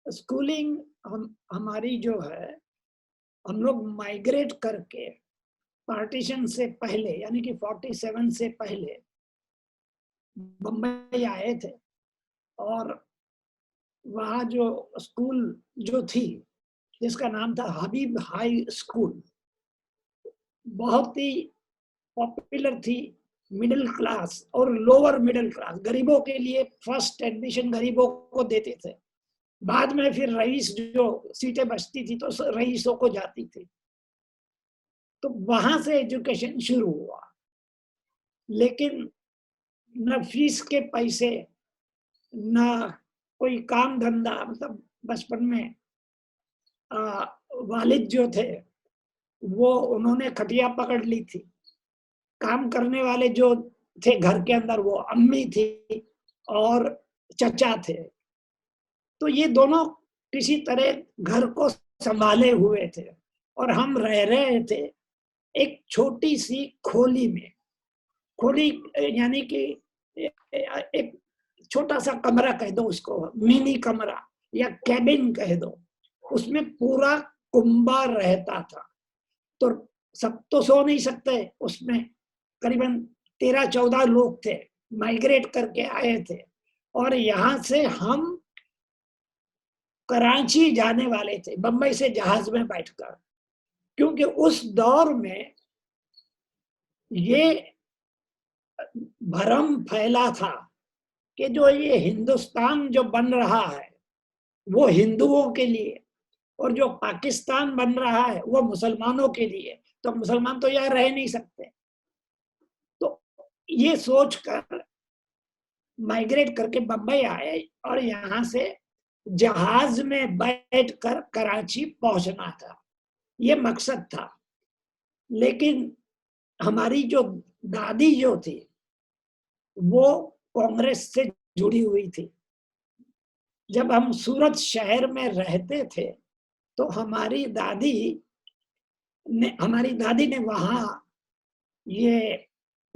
Schooling हमारी जो है, हम लोग माइग्रेट करके पार्टीशन से पहले यानी कि 47 से पहले बम्बई आए थे। और वहाँ जो स्कूल जो थी, जिसका नाम था हबीब हाई स्कूल, बहुत ही पॉपुलर थी। मिडिल क्लास और लोअर मिडिल क्लास, गरीबों के लिए फर्स्ट एडमिशन गरीबों को देते थे। बाद में फिर रईस जो सीटें बचती थी तो रईसों को जाती थी। तो वहां से एजुकेशन शुरू हुआ, लेकिन न फीस के पैसे, न कोई काम धंधा। मतलब बचपन में वालिद जो थे वो उन्होंने खटिया पकड़ ली थी। काम करने वाले जो थे घर के अंदर वो अम्मी थी और चचा थे। तो ये दोनों किसी तरह घर को संभाले हुए थे और हम रह रहे थे एक छोटी सी खोली में। खोली यानी कि एक छोटा सा कमरा कह दो उसको, मिनी कमरा या कैबिन कह दो। उसमें पूरा कुंबा रहता था। तो सब तो सो नहीं सकते उसमें। करीबन 13-14 लोग थे, माइग्रेट करके आए थे। और यहाँ से हम कराची जाने वाले थे बंबई से जहाज में बैठकर, क्योंकि उस दौर में ये भ्रम फैला था कि जो ये हिंदुस्तान जो बन रहा है वो हिंदुओं के लिए, और जो पाकिस्तान बन रहा है वो मुसलमानों के लिए। तो मुसलमान तो यहाँ रह नहीं सकते। तो ये सोचकर माइग्रेट करके बंबई आए और यहाँ से जहाज में बैठकर कराची पहुंचना था, ये मकसद था। लेकिन हमारी जो दादी जो थी वो कांग्रेस से जुड़ी हुई थी। जब हम सूरत शहर में रहते थे तो हमारी दादी ने वहां ये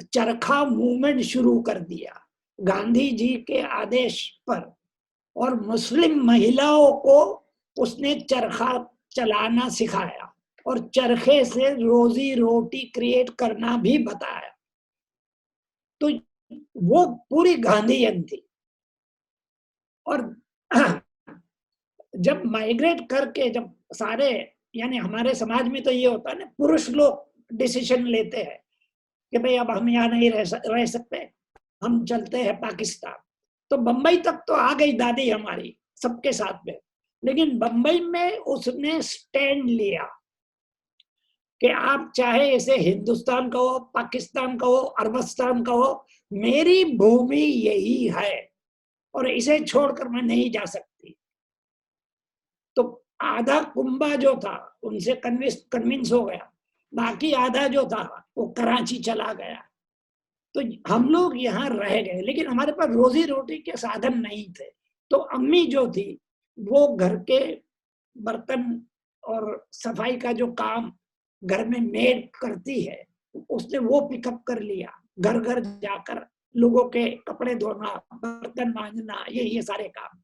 चरखा मूवमेंट शुरू कर दिया गांधी जी के आदेश पर। और मुस्लिम महिलाओं को उसने चरखा चलाना सिखाया और चरखे से रोजी रोटी क्रिएट करना भी बताया। तो वो पूरी गांधीयन थी। और जब माइग्रेट करके जब सारे, यानी हमारे समाज में तो ये होता है ना, पुरुष लोग डिसीजन लेते हैं कि भाई अब हम यहाँ नहीं रह सकते, हम चलते हैं पाकिस्तान। तो बंबई तक तो आ गई दादी हमारी सबके साथ में। लेकिन बंबई में उसने स्टैंड लिया कि आप चाहे इसे हिंदुस्तान कहो, पाकिस्तान कहो, अरबस्तान कहो, मेरी भूमि यही है और इसे छोड़कर मैं नहीं जा सकती। तो आधा कुंबा जो था उनसे कन्विंस हो गया, बाकी आधा जो था वो कराची चला गया। तो हम लोग यहाँ रह गए, लेकिन हमारे पास रोजी रोटी के साधन नहीं थे। तो अम्मी जो थी वो घर के बर्तन और सफाई का जो काम घर में मेड करती है, उसने वो पिकअप कर लिया। घर घर जाकर लोगों के कपड़े धोना, बर्तन मांजना, ये सारे काम।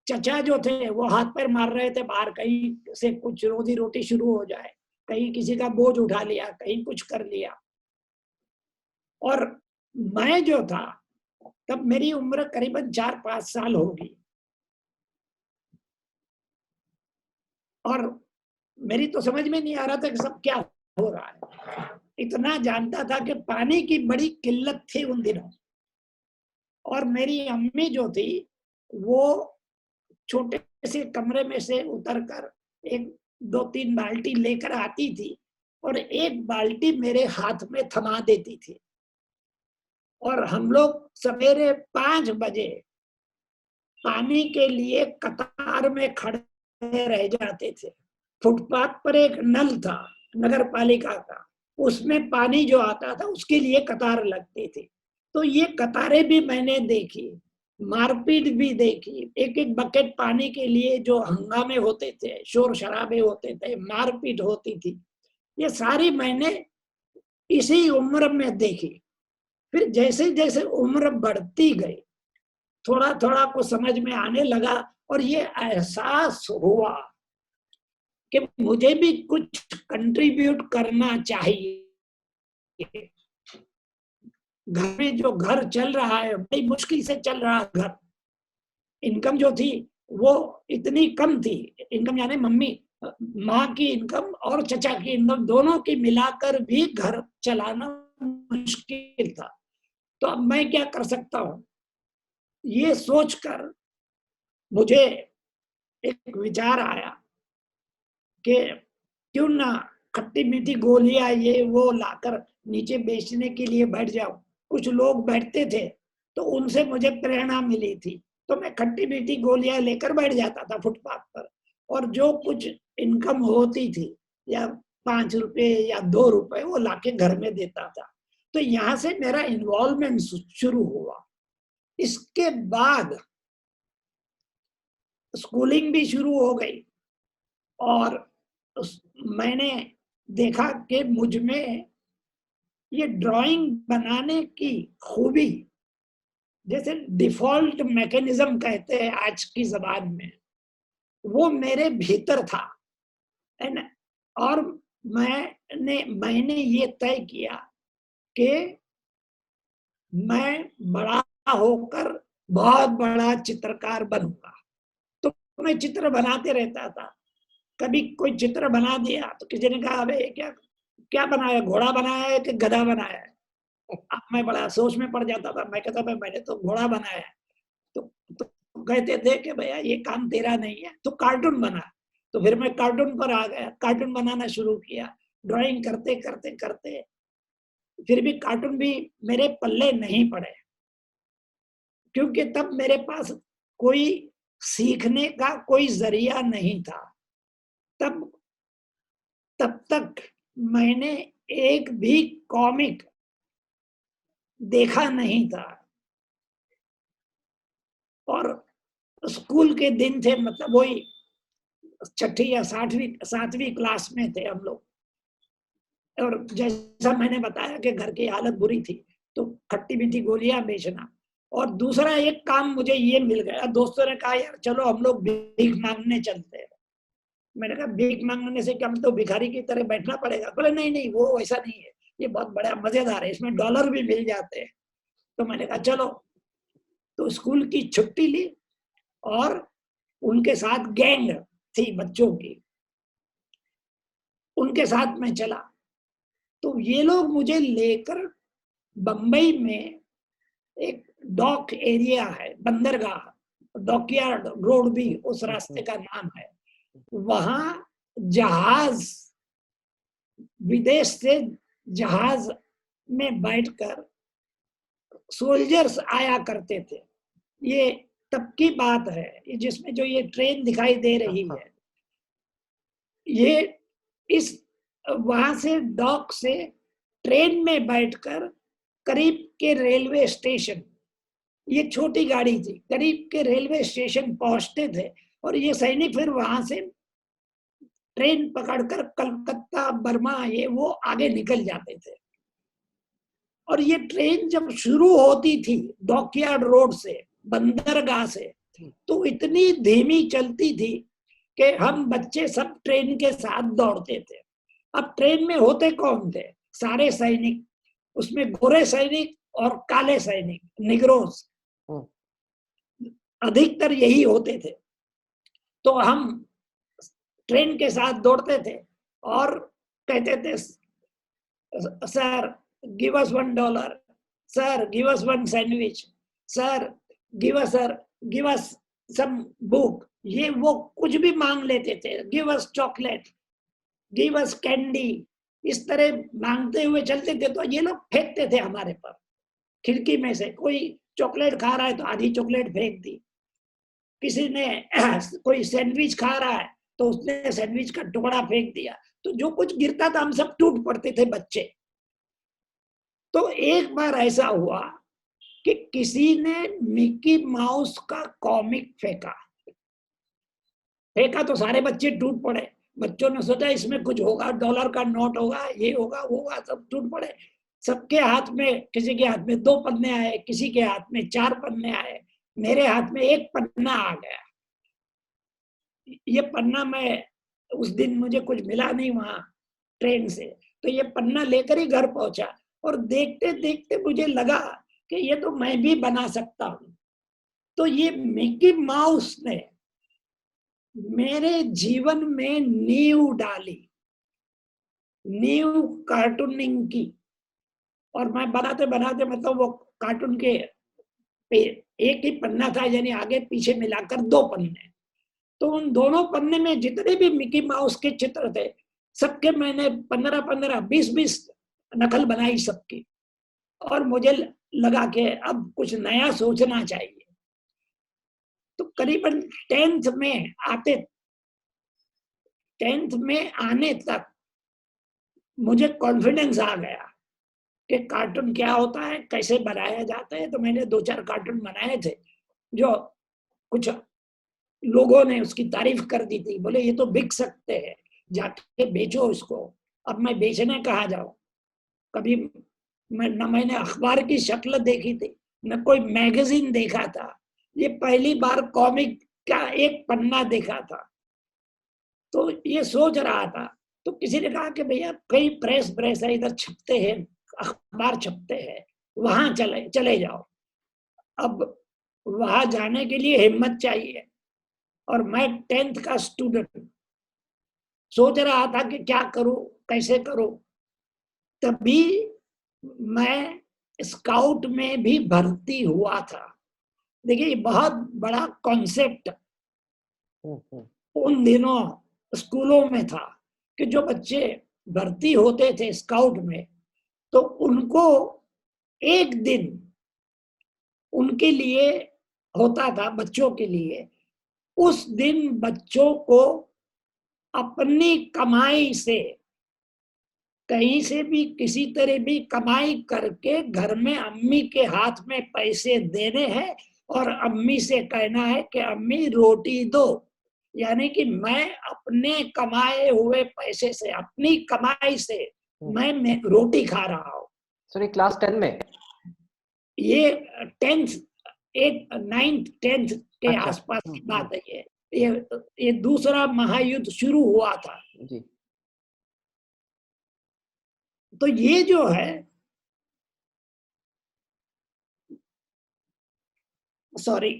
चचा जो थे वो हाथ पैर मार रहे थे बाहर, कहीं से कुछ रोजी रोटी शुरू हो जाए, कहीं किसी का बोझ उठा लिया, कहीं कुछ कर लिया। और मैं जो था तब मेरी उम्र करीबन 4-5 साल होगी, और मेरी तो समझ में नहीं आ रहा था कि सब क्या हो रहा है। इतना जानता था कि पानी की बड़ी किल्लत थी उन दिनों। और मेरी अम्मी जो थी वो छोटे से कमरे में से उतरकर एक 2-3 बाल्टी लेकर आती थी और एक बाल्टी मेरे हाथ में थमा देती थी। और हम लोग सवेरे 5 बजे पानी के लिए कतार में खड़े रह जाते थे। फुटपाथ पर एक नल था नगर पालिका का, उसमें पानी जो आता था उसके लिए कतार लगती थी। तो ये कतारें भी मैंने देखी, मारपीट भी देखी। एक एक बकेट पानी के लिए जो हंगामे होते थे, शोर शराबे होते थे, मारपीट होती थी, ये सारी मैंने इसी उम्र में देखी। फिर जैसे जैसे उम्र बढ़ती गई, थोड़ा थोड़ा को समझ में आने लगा और ये एहसास हुआ कि मुझे भी कुछ कंट्रीब्यूट करना चाहिए। घर में जो घर चल रहा है, बड़ी मुश्किल से चल रहा घर, इनकम जो थी वो इतनी कम थी, इनकम यानी मम्मी माँ की इनकम और चचा की इनकम दोनों की मिलाकर भी घर चलाना मुश्किल था। तो अब मैं क्या कर सकता हूँ, ये सोचकर मुझे एक विचार आया कि क्यों ना खट्टी मीठी गोलियां ये वो लाकर नीचे बेचने के लिए बैठ जाओ। कुछ लोग बैठते थे तो उनसे मुझे प्रेरणा मिली थी, तो मैं खट्टी मीठी गोलियां लेकर बैठ जाता था फुटपाथ पर, और जो कुछ इनकम होती थी या 5 रुपए या 2 रुपए वो लाके घर में देता था। तो यहाँ से मेरा इन्वॉल्वमेंट शुरू हुआ। इसके बाद स्कूलिंग भी शुरू हो गई और मैंने देखा कि मुझ में ये ड्राइंग बनाने की खूबी, जैसे डिफॉल्ट मैकेनिज्म कहते हैं आज की जबान में, वो मेरे भीतर था। और मैंने ये तय किया कि मैं बड़ा होकर बहुत बड़ा चित्रकार बनूंगा। तो मैं चित्र बनाते रहता था। कभी कोई चित्र बना दिया तो किसी ने कहा, अबे क्या क्या बनाया, घोड़ा बनाया है कि गधा बनाया है? अब मैं बड़ा सोच में पड़ जाता था। मैं कहता था मैंने तो घोड़ा बनाया है। तो कहते थे कि भैया ये काम तेरा नहीं है, तो कार्टून बना। तो फिर मैं कार्टून पर आ गया, कार्टून बनाना शुरू किया। ड्राइंग करते करते करते फिर भी कार्टून भी मेरे पल्ले नहीं पड़े, क्योंकि तब मेरे पास कोई सीखने का कोई जरिया नहीं था। तब तक मैंने एक भी कॉमिक देखा नहीं था। और स्कूल के दिन थे, मतलब वही 6ठी या 7वीं क्लास में थे हम लोग। और जैसा मैंने बताया कि घर की हालत बुरी थी, तो खट्टी मीठी गोलियां बेचना। और दूसरा एक काम मुझे ये मिल गया, दोस्तों ने कहा यार चलो हम लोग भीख मांगने चलते हैं। मैंने कहा भीख मांगने से क्या, तो भिखारी की तरह बैठना पड़ेगा? बोले नहीं नहीं, वो वैसा नहीं है, ये बहुत बड़ा मजेदार है, इसमें डॉलर भी मिल जाते हैं। तो मैंने कहा चलो। तो स्कूल की छुट्टी ली और उनके साथ गैंग थी बच्चों की, उनके साथ में चला। तो ये लोग मुझे लेकर बंबई में एक डॉक एरिया है, बंदरगाह, डॉकयार्ड रोड भी उस रास्ते का नाम है। वहां जहाज, विदेश से जहाज में बैठकर सोल्जर्स आया करते थे। ये तब की बात है, जिसमें जो ये ट्रेन दिखाई दे रही है, ये इस वहां से डॉक से ट्रेन में बैठकर करीब के रेलवे स्टेशन, ये छोटी गाड़ी थी, करीब के रेलवे स्टेशन पहुंचते थे। और ये सैनिक फिर वहां से ट्रेन पकड़कर कलकत्ता, बर्मा, ये वो आगे निकल जाते थे। और ये ट्रेन जब शुरू होती थी डॉकयार्ड रोड से, बंदरगाह से, तो इतनी धीमी चलती थी कि हम बच्चे सब ट्रेन के साथ दौड़ते थे। अब ट्रेन में होते कौन थे? सारे सैनिक, उसमें गोरे सैनिक और काले सैनिक, निग्रोस, अधिकतर यही होते थे। तो हम ट्रेन के साथ दौड़ते थे और कहते थे, sir give us $1, sir give us 1 sandwich, sir give us some book, ये वो कुछ भी मांग लेते थे। Give us chocolate, give us candy, इस तरह मांगते हुए चलते थे। तो ये लोग फेंकते थे हमारे पर, खिड़की में से कोई चॉकलेट खा रहा है तो आधी चॉकलेट फेंक दी, किसी ने कोई सैंडविच खा रहा है तो उसने सैंडविच का टुकड़ा फेंक दिया। तो जो कुछ गिरता था हम सब टूट पड़ते थे बच्चे। तो एक बार ऐसा हुआ कि किसी ने मिकी माउस का कॉमिक फेंका तो सारे बच्चे टूट पड़े। बच्चों ने सोचा इसमें कुछ होगा, डॉलर का नोट होगा, ये होगा वो होगा, सब टूट पड़े। सबके हाथ में, किसी के हाथ में 2 पन्ने आए, किसी के हाथ में 4 पन्ने आए। मेरे हाथ में एक पन्ना आ गया। ये पन्ना मैं उस दिन मुझे कुछ मिला नहीं वहां ट्रेन से, तो ये पन्ना लेकर ही घर पहुंचा और देखते देखते मुझे लगा कि ये तो मैं भी बना सकता हूं। तो ये मिकी माउस ने मेरे जीवन में नींव डाली, नींव कार्टूनिंग की। और मैं बनाते बनाते मतलब वो कार्टून के एक ही पन्ना था, यानी आगे पीछे मिलाकर 2 पन्ने। तो उन दोनों पन्ने में जितने भी मिकी माउस के चित्र थे, सबके मैंने 15-15, 20-20 नकल बनाई सबकी। और मुझे लगा कि अब कुछ नया सोचना चाहिए। तो करीबन 10th में आते 10th में आने तक मुझे कॉन्फिडेंस आ गया कि कार्टून क्या होता है, कैसे बनाया जाता है। तो मैंने 2-4 कार्टून बनाए थे, जो कुछ लोगों ने उसकी तारीफ कर दी थी, बोले ये तो बिक सकते हैं, जाके बेचो इसको। अब मैं बेचने कहाँ जाऊं? कभी न मैंने अखबार की शक्ल देखी थी, न कोई मैगजीन देखा था। ये पहली बार कॉमिक का एक पन्ना देखा था। तो ये सोच रहा था, तो किसी ने कहा कि भैया कई प्रेस प्रेस है, इधर छपते हैं, अखबार छपते हैं, वहां चले चले जाओ। अब वहां जाने के लिए हिम्मत चाहिए। और मैं 10th का स्टूडेंट सोच रहा था कि क्या करूं, कैसे करूं। तभी मैं स्काउट में भी भर्ती हुआ था। देखिए बहुत बड़ा कॉन्सेप्ट उन दिनों स्कूलों में था कि जो बच्चे भर्ती होते थे स्काउट में, तो उनको एक दिन उनके लिए होता था, बच्चों के लिए। उस दिन बच्चों को अपनी कमाई से, कहीं से भी किसी तरह भी कमाई करके घर में अम्मी के हाथ में पैसे देने हैं और अम्मी से कहना है कि अम्मी रोटी दो। यानी कि मैं अपने कमाए हुए पैसे से, अपनी कमाई से मैं रोटी खा रहा हूँ। सॉरी, क्लास 10 में? ये 10th 8 9th 10th के अच्छा। आसपास की बात है। ये दूसरा महायुद्ध शुरू हुआ था जी। तो ये जो है, सॉरी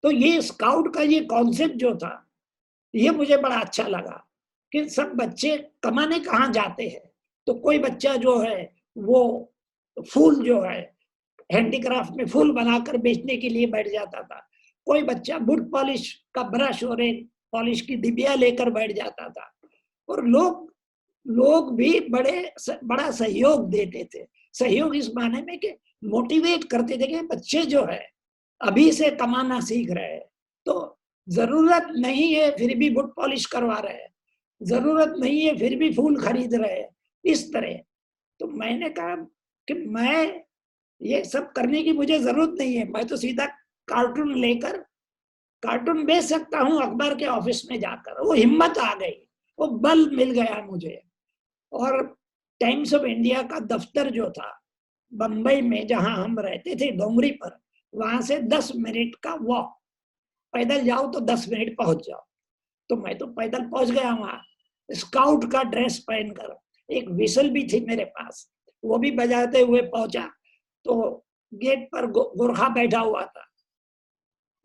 तो ये स्काउट का ये कॉन्सेप्ट जो था, ये मुझे बड़ा अच्छा लगा कि सब बच्चे कमाने कहाँ जाते हैं। तो कोई बच्चा जो है वो फूल जो है हैंडीक्राफ्ट में फूल बनाकर बेचने के लिए बैठ जाता था। कोई बच्चा वुड पॉलिश का ब्रश और एक पॉलिश की डिबिया लेकर बैठ जाता था। और लोग लोग भी बड़ा सहयोग देते थे। सहयोग इस माने में कि मोटिवेट करते थे कि बच्चे जो है अभी से कमाना सीख रहे हैं, तो जरूरत नहीं है फिर भी वुड पॉलिश करवा रहे हैं, जरूरत नहीं है फिर भी फूल खरीद रहे हैं, इस तरह। तो मैंने कहा कि मैं ये सब करने की मुझे जरूरत नहीं है, मैं तो सीधा कार्टून लेकर कार्टून बेच सकता हूँ अखबार के ऑफिस में जाकर। वो हिम्मत आ गई, वो बल मिल गया मुझे। और टाइम्स ऑफ इंडिया का दफ्तर जो था बंबई में, जहां हम रहते थे डोंगरी पर, वहां से 10 मिनट का वॉक, पैदल जाओ तो 10 मिनट पहुंच जाओ। तो मैं तो पैदल पहुंच गया वहां, स्काउट का ड्रेस पहनकर। एक विसल भी थी मेरे पास, वो भी बजाते हुए पहुंचा। तो गेट पर गोरखा बैठा हुआ था।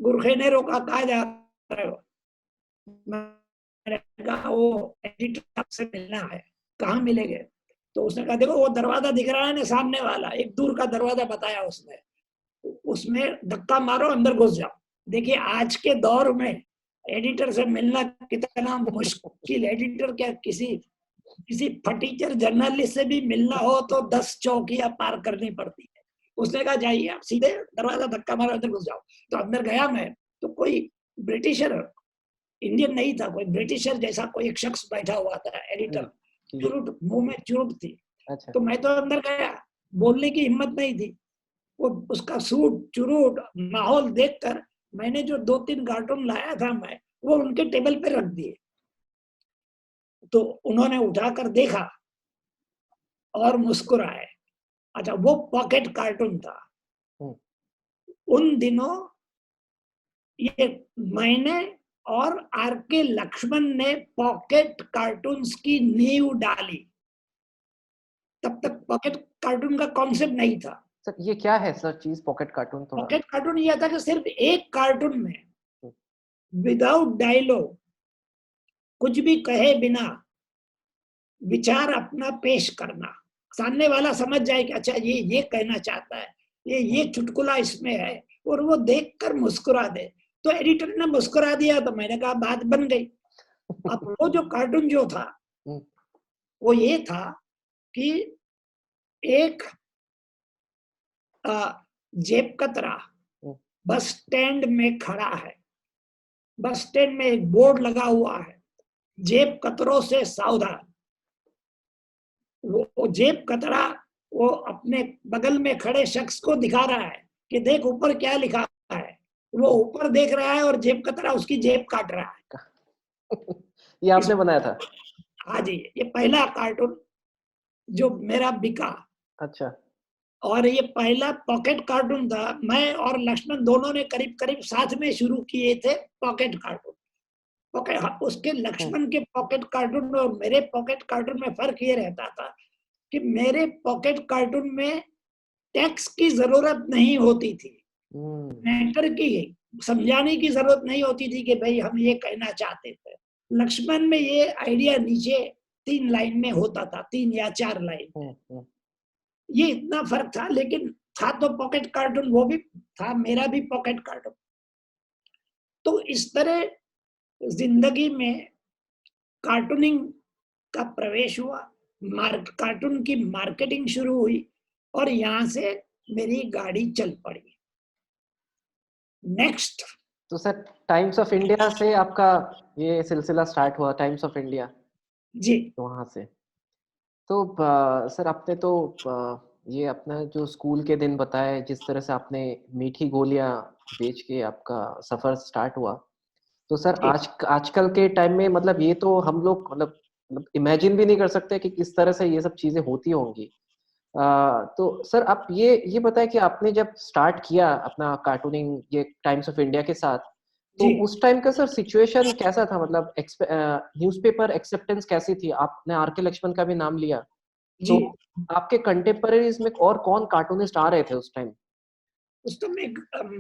गुरखे ने रोका, कहा जा रहे हो? मैंने कहा वो एडिटर से मिलना है। कहाँ मिलेंगे? तो उसने कहा देखो वो दरवाजा दिख रहा है ना सामने वाला, एक दूर का दरवाजा बताया उसने, उसमें धक्का मारो अंदर घुस जाओ। देखिए आज के दौर में एडिटर से मिलना कितना मुश्किल। एडिटर क्या, किसी किसी फटीचर जर्नलिस्ट से भी मिलना हो तो 10 चौकियां पार करनी पड़ती है। उसने कहा जाइए आप सीधे दरवाजा धक्का मारो अंदर घुस जाओ। तो अंदर गया मैं, तो कोई ब्रिटिशर, इंडियन नहीं था, कोई ब्रिटिशर जैसा कोई एक शख्स बैठा हुआ था, एडिटर, चुरुट, मुंह में चुरुट थी। अच्छा। तो मैं तो अंदर गया, बोलने की हिम्मत नहीं थी। वो उसका सूट चुरूट माहौल देखकर मैंने जो 2-3 कार्टून लाया था मैं, वो उनके टेबल पे रख दिए। तो उन्होंने उठाकर देखा और मुस्कुराए। अच्छा वो पॉकेट कार्टून था। उन दिनों ये मैंने और आर के लक्ष्मण ने पॉकेट कार्टून्स की नींव डाली। तब तक पॉकेट कार्टून का कॉन्सेप्ट नहीं था। सर ये क्या है सर चीज पॉकेट कार्टून, थोड़ा? पॉकेट कार्टून यह था कि सिर्फ एक कार्टून में हम्म, विदाउट डायलॉग, कुछ भी कहे बिना विचार अपना पेश करना, सामने वाला समझ जाए कि अच्छा ये कहना चाहता है, ये चुटकुला इसमें है, और वो देखकर मुस्कुरा दे। तो एडिटर ने मुस्कुरा दिया तो मैंने कहा बात बन गई। अब वो जो कार्टून जो था हम्म, वो ये था कि एक जेब कतरा हम्म, बस स्टैंड में खड़ा है। बस स्टैंड में एक बोर्ड लगा हुआ है, जेब कतरों से सावधान। वो जेब कतरा वो अपने बगल में खड़े शख्स को दिखा रहा है कि देख ऊपर क्या लिखा है। वो ऊपर देख रहा है और जेब कतरा उसकी जेब काट रहा है। ये इस आपने बनाया था? हाँ जी, ये पहला कार्टून जो मेरा बिका, अच्छा। और ये पहला पॉकेट कार्टून था। मैं और लक्ष्मण दोनों ने करीब करीब साथ में शुरू किए थे पॉकेट कार्टून। पॉकेट उसके हम्म, लक्ष्मण के पॉकेट कार्टून और मेरे पॉकेट कार्टून में फर्क ये रहता था कि मेरे पॉकेट कार्टून में टेक्स्ट की जरूरत नहीं होती थी, हम्म, मैटर की समझाने की जरूरत नहीं होती थी कि भाई हम ये कहना चाहते थे। लक्ष्मण में ये आइडिया नीचे 3 लाइन में होता था, 3 या 4 लाइन में। ये इतना फर्क था, लेकिन था तो पॉकेट कार्टून, वो भी था मेरा भी पॉकेट कार्टून। तो इस तरह जिंदगी में कार्टूनिंग का प्रवेश हुआ, कार्टून की मार्केटिंग शुरू हुई, और यहां से मेरी गाड़ी चल पड़ी। नेक्स्ट। तो सर टाइम्स ऑफ इंडिया से आपका ये सिलसिला स्टार्ट हुआ, टाइम्स ऑफ इंडिया, जी तो वहां से। तो सर आपने तो ये अपना जो स्कूल के दिन बताए, जिस तरह से आपने मीठी गोलियां बेच के आपका सफर स्टार्ट हुआ, तो सर जी आजकल के टाइम में मतलब ये तो हम लोग मतलब इमेजिन भी नहीं कर सकते कि किस तरह से ये सब चीजें होती होंगी। तो सर आप ये बताएं कि आपने जब स्टार्ट किया अपना कार्टूनिंग ये टाइम्स ऑफ इंडिया के साथ, तो जी उस टाइम का सर सिचुएशन कैसा था? मतलब न्यूज़पेपर एक्सेप्टेंस कैसी थी? आपने आर के लक्ष्मण का भी नाम लिया, जी। तो आपके कंटेम्पररीज में और कौन कार्टूनिस्ट आ रहे थे उस टाइम? उस तो में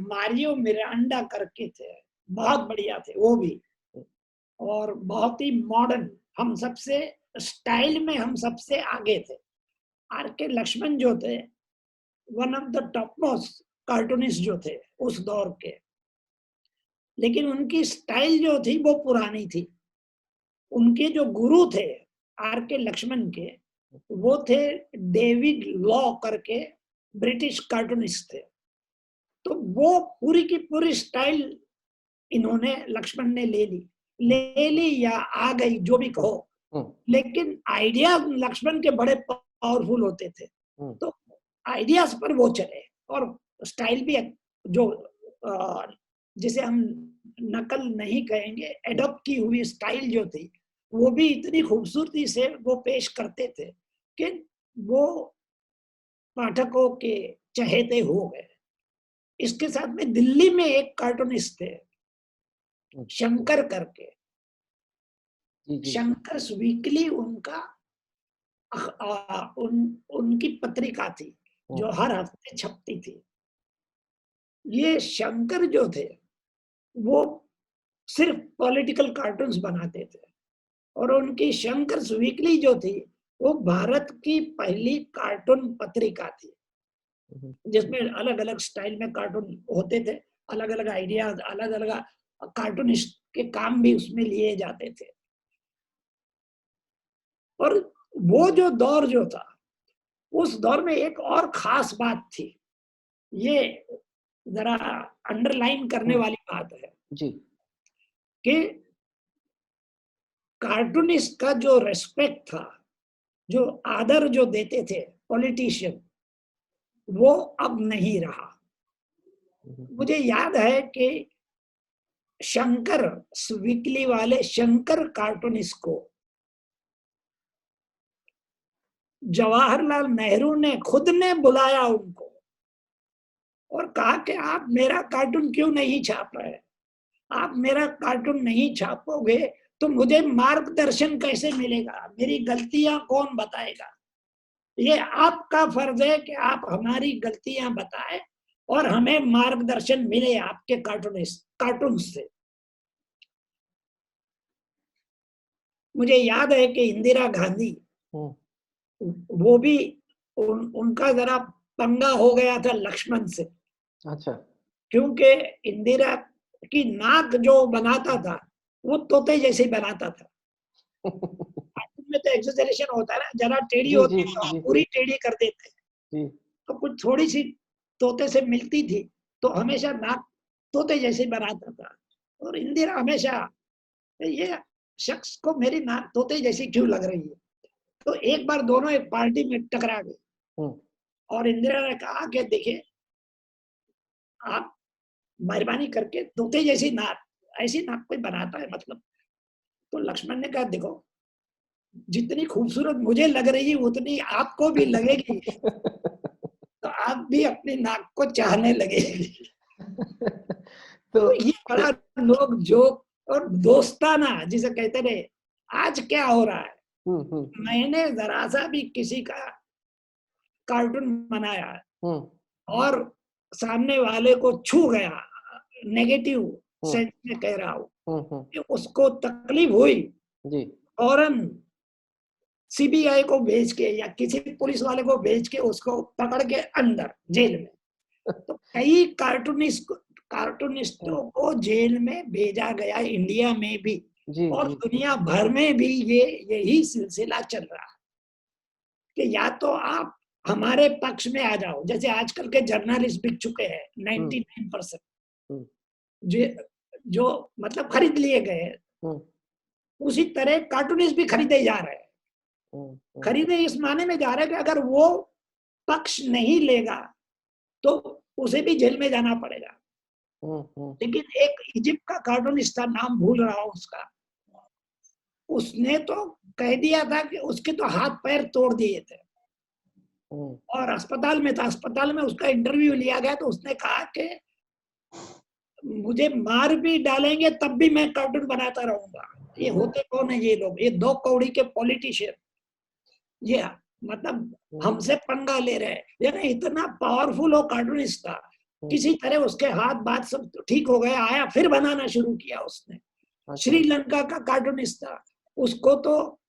मारियो मिरांडा करके थे, बहुत बढ़िया थे वो भी, और बहुत ही मॉडर्न। हम सबसे स्टाइल में हम सबसे आगे थे। आर के लक्ष्मण जो थे one of the top most cartoonist जो थे उस दौर के, लेकिन उनकी स्टाइल जो थी वो पुरानी थी। उनके जो गुरु थे आर के लक्ष्मण के, वो थे डेविड लॉ करके, ब्रिटिश कार्टूनिस्ट थे। तो वो पूरी की पूरी स्टाइल इन्होंने लक्ष्मण ने ले ली या आ गई, जो भी कहो, हम्म, लेकिन आइडिया लक्ष्मण के बड़े पावरफुल होते थे। हम्म, तो आइडियाज पर वो चले, और स्टाइल भी जो जिसे हम नकल नहीं कहेंगे, एडॉप्ट की हुई स्टाइल जो थी, वो भी इतनी खूबसूरती से वो पेश करते थे कि वो पाठकों के चहेते हो गए। इसके साथ में दिल्ली में एक कार्टूनिस्ट थे हम्म, शंकर करके। जी जी। शंकर वीकली उनकी पत्रिका थी हम्म, जो हर हफ्ते छपती थी। ये शंकर जो थे वो सिर्फ पॉलिटिकल कार्टून्स बनाते थे, और उनकी शंकर्स वीकली जो थी वो भारत की पहली कार्टून पत्रिका थी, हम्म, जिसमें अलग अलग स्टाइल में कार्टून होते थे, अलग अलग आइडियाज, अलग अलग कार्टूनिस्ट के काम भी उसमें लिए जाते थे। और वो जो दौर जो था, उस दौर में एक और खास बात थी, ये जरा अंडरलाइन करने हम्म, वाली बात है जी। कि कार्टूनिस्ट का जो रेस्पेक्ट था, जो आदर जो देते थे पॉलिटिशियन, वो अब नहीं रहा। हम्म, मुझे याद है कि शंकर वीकली वाले शंकर कार्टूनिस्ट को जवाहरलाल नेहरू ने खुद ने बुलाया उनको, और कहा कि आप मेरा कार्टून क्यों नहीं छाप रहे, आप मेरा कार्टून नहीं छापोगे तो मुझे मार्गदर्शन कैसे मिलेगा, मेरी गलतियां कौन बताएगा। ये आपका फर्ज है कि आप हमारी गलतियां बताएं और हमें मार्गदर्शन मिले आपके कार्टून से। मुझे याद है कि इंदिरा गांधी, वो भी उनका जरा पंगा हो गया था लक्ष्मण से, अच्छा। क्योंकि इंदिरा की नाक जो बनाता था वो तोते जैसे बनाता था। में तो एक्सेजरेशन होता है ना, जरा टेढ़ी जी होती जी है तो हम जी पूरी टेढ़ी कर देते हैं, जी। तो कुछ थोड़ी सी तोते से मिलती थी तो हमेशा नाक तोते जैसे बनाता था। और इंदिरा हमेशा, ये शख्स को मेरी नाक तोते जैसी क्यों लग रही है। तो एक बार दोनों एक पार्टी में टकरा गए और इंदिरा ने कहा कि देखिए, आप मेहरबानी करके तोते जैसी नाक, ऐसी नाक कोई बनाता है मतलब। तो लक्ष्मण ने कहा देखो, जितनी खूबसूरत मुझे लग रही है उतनी आपको भी लगेगी, तो आप भी अपनी नाक को चाहने लगेगी। तो तो ये बड़ा नोक जोक और दोस्ताना जिसे कहते रहे। आज क्या हो रहा है, मैंने जरा सा भी किसी का कार्टून बनाया और सामने वाले को छू गया, नेगेटिव सेंस में कह रहा हूं कि उसको तकलीफ हुई, जी फौरन सीबीआई को भेज के या किसी पुलिस वाले को भेज के उसको पकड़ के अंदर जेल में। तो कई कार्टूनिस्टों को जेल में भेजा गया, इंडिया में भी जी और जी दुनिया भर में भी यही सिलसिला चल रहा है कि या तो आप हमारे पक्ष में आ जाओ, जैसे आजकल के जर्नलिस्ट बिक चुके हैं 99%, जो जो मतलब खरीद लिए गए, उसी तरह कार्टूनिस्ट भी खरीदे जा रहे हैं। खरीदे इस माने में जा रहे हैं कि अगर वो पक्ष नहीं लेगा तो उसे भी जेल में जाना पड़ेगा। लेकिन एक इजिप्ट का कार्टूनिस्ट था, नाम भूल रहा हूं उसका, उसने तो कह दिया था कि उसके तो हाथ पैर तोड़ दिए थे और अस्पताल में था। अस्पताल में उसका इंटरव्यू लिया गया तो उसने कहा कि मुझे मार भी डालेंगे तब भी मैं कार्टून बनाता रहूंगा। ये होते कौन है ये लोग, ये दो कौड़ी के पॉलिटिशियन, ये मतलब हमसे पंगा ले रहे हैं। यानी इतना पावरफुल हो कार्टूनिस्ट था, किसी तरह उसके हाथ बात सब ठीक हो गया, आया फिर बनाना शुरू किया उसने। श्रीलंका का कार्टूनिस्ट था, उसको तो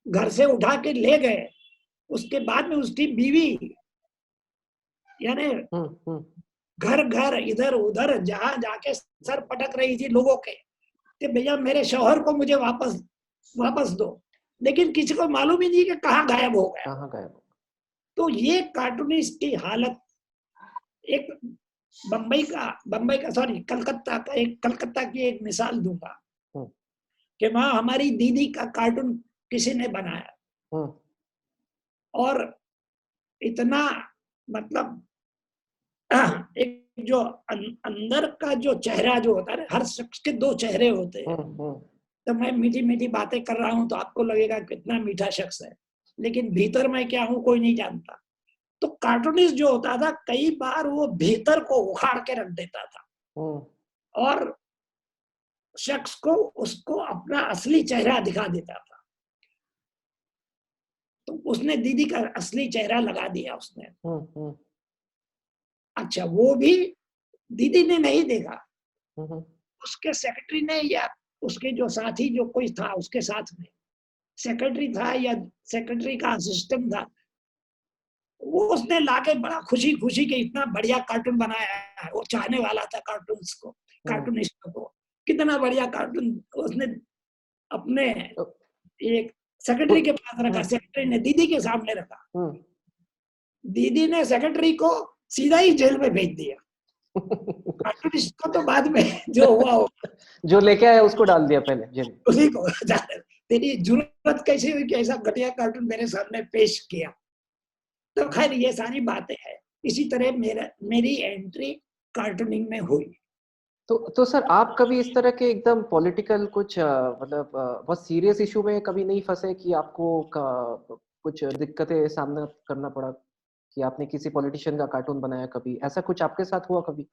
घर से उठा के ले गए, उसके बाद में उसकी बीवी यानी घर घर इधर उधर जहां जाके सर पटक रही थी लोगों के कि भैया मेरे शौहर को मुझे वापस वापस दो, लेकिन किसी को मालूम ही नहीं कि कहाँ गायब हो गया। तो ये कार्टूनिस्ट की हालत, एक बम्बई का सॉरी कलकत्ता की एक मिसाल दूंगा कि वहां हमारी दीदी का कार्टून किसी ने बनाया और इतना मतलब एक जो अंदर का जो चेहरा जो होता है, हर शख्स के दो चेहरे होते हैं। तो मैं मीठी मीठी बातें कर रहा हूं तो आपको लगेगा कितना मीठा शख्स है, लेकिन भीतर मैं क्या हूं कोई नहीं जानता। तो कार्टूनिस्ट जो होता था कई बार वो भीतर को उखाड़ के रख देता था और शख्स को उसको अपना असली चेहरा दिखा देता था। तो उसने दीदी का असली चेहरा लगा दिया उसने। अच्छा, वो भी दीदी ने नहीं देखा, उसके सेक्रेटरी ने या उसके जो साथी जो कोई था उसके साथ में, सेक्रेटरी था या सेक्रेटरी का असिस्टेंट था, वो उसने लाके बड़ा खुशी खुशी के इतना बढ़िया कार्टून बनाया है। वो चाहने वाला था कार्टूनिस्ट को, कितना बढ़िया कार्टून उसने अपने एक सेक्रेटरी के पास रखा, सेक्रेटरी ने दीदी के सामने रखा, दीदी ने सेक्रेटरी को सीधा ही जेल में भेज दिया। कार्टूनिस्ट को तो बाद में जो हुआ हो, जो लेके आया उसको डाल दिया पहले जेल। उसी को तेरी जरूरत कैसी हुई कि ऐसा घटिया कार्टून मेरे सामने पेश किया। तो खैर ये सारी बातें हैं, इसी तरह मेरी एंट्री कार्टूनिंग में हुई। तो सर आप कभी इस तरह के एकदम पॉलिटिकल कुछ मतलब बहुत सीरियस इशू में कभी नहीं फंसे कि आपको कुछ दिक्कतें सामना करना पड़ा कि आपने किसी पॉलिटिशियन का कार्टून बनाया कभी, ऐसा कुछ आपके साथ हुआ कभी?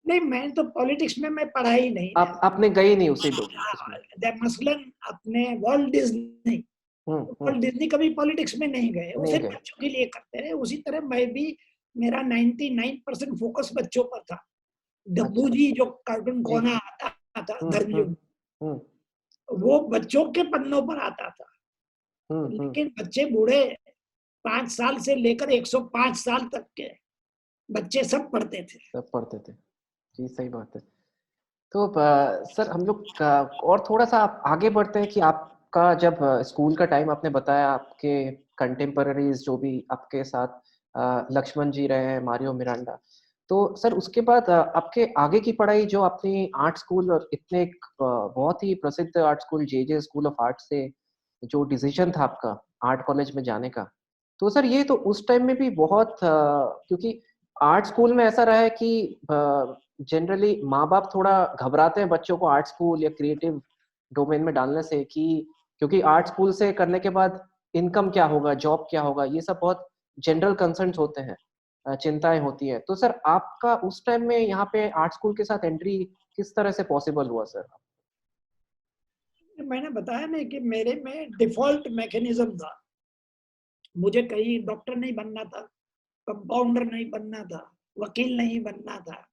नहीं, मैं तो पॉलिटिक्स में मैं पढ़ा ही नहीं ना। आपने गए नहीं उसी उसमें? मसलन अपने वॉल्ट डिज्नी, हम्म। वॉल्ट डिज्नी कभी पॉलिटिक्स में नहीं गए, वो नहीं सिर्फ गए। बच्चों के लिए करते रहे। उसी तरह मैं भी, मेरा 99% फोकस बच्चों पर था। डब्बू अच्छा। जी जो कार्टून जी। कोना आता था धर्मयुग, हम्म। वो बच्चों के पन्नों पर आता था। हम्म। लेकिन बच्चे बूढ़े 5 साल से लेकर 105 साल तक के बच्चे सब पढ़ते थे। सब पढ़ते थे। जी, सही बात है। तो सर हम लोग और थोड़ा-सा आगे बढ़ते हैं कि आपका जब स्कूल का टाइम आपने बताया, आपके कंटेम्परेरीज़ जो भी आपके साथ लक्ष्मण जी रहे हैं, मारियो मिरांडा। तो सर उसके बाद आपके आगे की पढ़ाई जो आपने आर्ट स्कूल और इतने एक बहुत ही प्रसिद्ध art school JJ school of art से जो डिसीज़न था आपका आर्ट कॉलेज में जाने का, तो सर ये तो उस टाइम में भी बहुत क्योंकि आर्ट स्कूल में ऐसा रहा है कि जनरली माँ-बाप थोड़ा घबराते हैं बच्चों को आर्ट स्कूल या क्रिएटिव डोमेन में डालने से कि क्योंकि आर्ट स्कूल से करने के बाद इनकम क्या होगा, जॉब क्या होगा, ये सब बहुत जनरल कंसर्न्स होते हैं, चिंताएँ होती हैं। तो सर आपका उस टाइम में यहाँ पे आर्ट स्कूल के साथ एंट्री किस तरह से पॉसिबल हुआ सर? मैंने बताया ना कि मेरे में डिफ़ॉल्ट मैकेनिज़्म था। मुझे कहीं डॉक्टर नहीं बनना था, कंपाउंडर नहीं बनना था, वकील नहीं बनना था,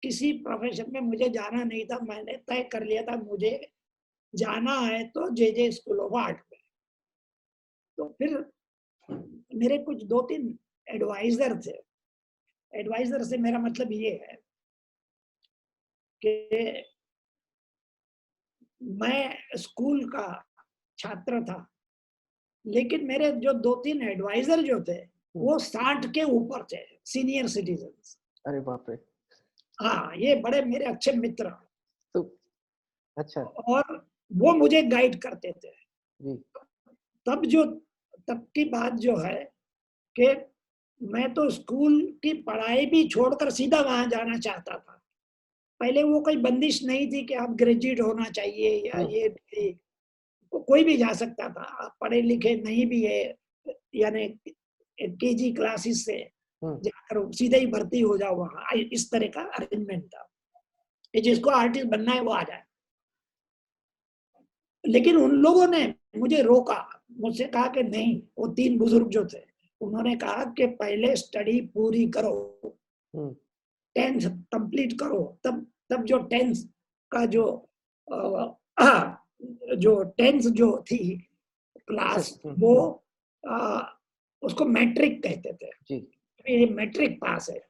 किसी प्रोफ़ेशन में मुझे जाना नहीं था। मैंने तय कर लिया था मुझे जाना है तो जेजे स्कूल ऑफ आर्ट में। तो फिर मेरे कुछ 2-3 एडवाइज़र थे। एडवाइज़र से मेरा मतलब ये है कि मैं स्कूल का छात्र था, लेकिन मेरे जो 2-3 एडवाइज़र जो थे, हुँ। वो 60 के ऊपर थे, सीनियर सिटीज़न्स। अरे बाप रे! हाँ, ये बड़े मेरे अच्छे मित्र, तो अच्छा। और वो मुझे गाइड करते थे। जी। तब जो तब की बात जो है कि मैं तो स्कूल की पढ़ाई भी छोड़कर सीधा वहाँ जाना चाहता था। पहले वो कोई बंदिश नहीं थी कि आप ग्रेजुएट होना चाहिए या हुँ। ये थी, कोई भी जा सकता था। आप पढ़े-लिखे नहीं भी है, यानी केजी क्लासेस से हुँ। जाकर सीधे ही भर्ती हो जाओ वहाँ, इस तरह का अरेंजमेंट था कि जिसको आर्टिस्ट बनना है वो आ जाए। लेकिन उन लोगों ने मुझे रोका, मुझसे कहा कि नहीं, वो 3 बुजुर्ग जो थे, उन्होंने कहा कि पहले स्टडी पूरी करो, हुँ। 10th कंप्लीट करो, तब तब जो 10th का जो 10th जो थी अच्छा। क्लास, हुँ। वो हुँ। उसको मैट्रिक कहते थे। जी। ये मैट्रिक पास है,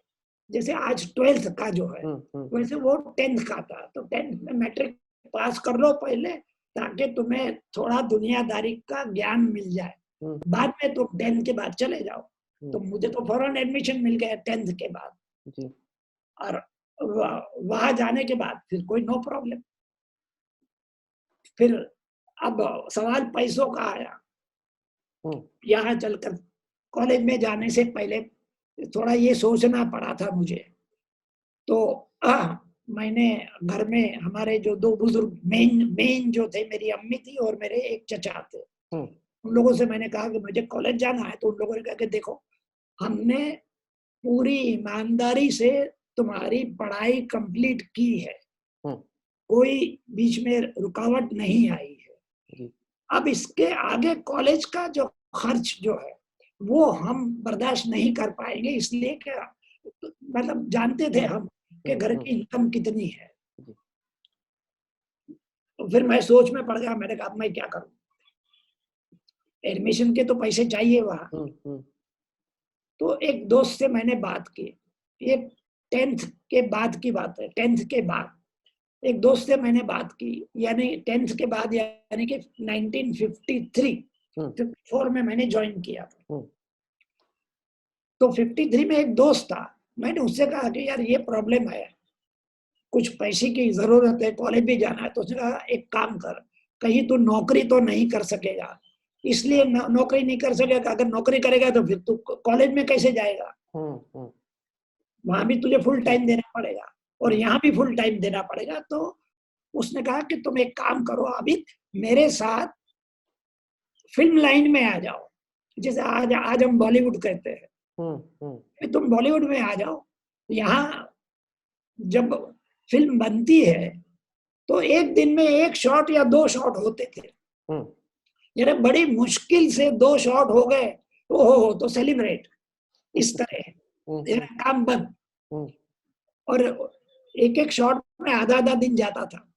जैसे आज 12th का जो है, हुँ। हुँ। वैसे वो 10th का था। तो 10th में मैट्रिक पास कर लो पहले, ताकि तुम्हें थोड़ा दुनियादारी का ज्ञान मिल जाए। हुँ। बाद में तुम 10th के बाद चले जाओ। हुँ। तो मुझे तो फौरन एडमिशन मिल गया 10th के बाद, जी। और वहाँ जाने के बाद फिर कोई नो प्रॉब्लम। फिर अब सवाल पैसों का आया। हुँ। यहाँ चलकर कॉलेज में जाने से पहले थोड़ा ये सोचना पड़ा था मुझे। तो मैंने घर में हमारे जो 2 बुजुर्ग मेन मेन जो थे, मेरी अम्मी थी और मेरे एक चचा थे। हुँ। उन लोगों से मैंने कहा कि मुझे कॉलेज जाना है, तो उन लोगों ने कहा कि देखो, हमने पूरी ईमानदारी से तुम्हारी पढ़ाई कंप्लीट की है, हुँ। कोई बीच में रुकावट नहीं आई है। जी। अब इसके आगे कॉलेज का जो खर्च जो है, वो हम बर्दाश्त नहीं कर पाएँगे, इसलिए कि मतलब जानते थे हुँ। हम कि हुँ। घर हुँ। की इनकम कितनी है। जी। तो फिर मैं सोच में पड़ गया, मैंने कहा अब मैं क्या करूँ? एडमिशन के तो पैसे चाहिए वहाँ। हुँ। हुँ। तो एक दोस्त से मैंने बात की, ये 10th के बाद की बात है, 10th के बाद। एक दोस्त से मैंने बात की, यानी 10th के बाद, यानी कि 1953, हुँ। 54 में मैंने जॉइन किया था। हुँ। तो 53 में एक दोस्त था, मैंने उससे कहा कि यार ये प्रॉब्लम है, कुछ पैसे की ज़रूरत है, कॉलेज भी जाना है। तो उसने कहा एक काम कर, कहीं तू नौकरी तो नहीं कर सकेगा, इसलिए नौकरी नहीं कर सकेगा, अगर नौकरी करेगा तो फिर तू कॉलेज में कैसे जाएगा? हुँ। हुँ। वहाँ भी तुझे फुल जी। टाइम देना पड़ेगा और हुँ। यहाँ भी फुल टाइम देना पड़ेगा। तो उसने कहा कि तुम एक काम करो, अभी मेरे साथ फ़िल्म लाइन में आ जाओ, जैसे आज आज हम बॉलीवुड कहते हैं। तुम बॉलीवुड में आ जाओ, यहाँ जब फिल्म बनती है तो एक दिन में 1 शॉट या 2 शॉट होते थे। यानी बड़ी मुश्किल से 2 शॉट हो गए, ओहो तो सेलिब्रेट, इस तरह काम बंद। और एक शॉट में आधा दिन जाता था।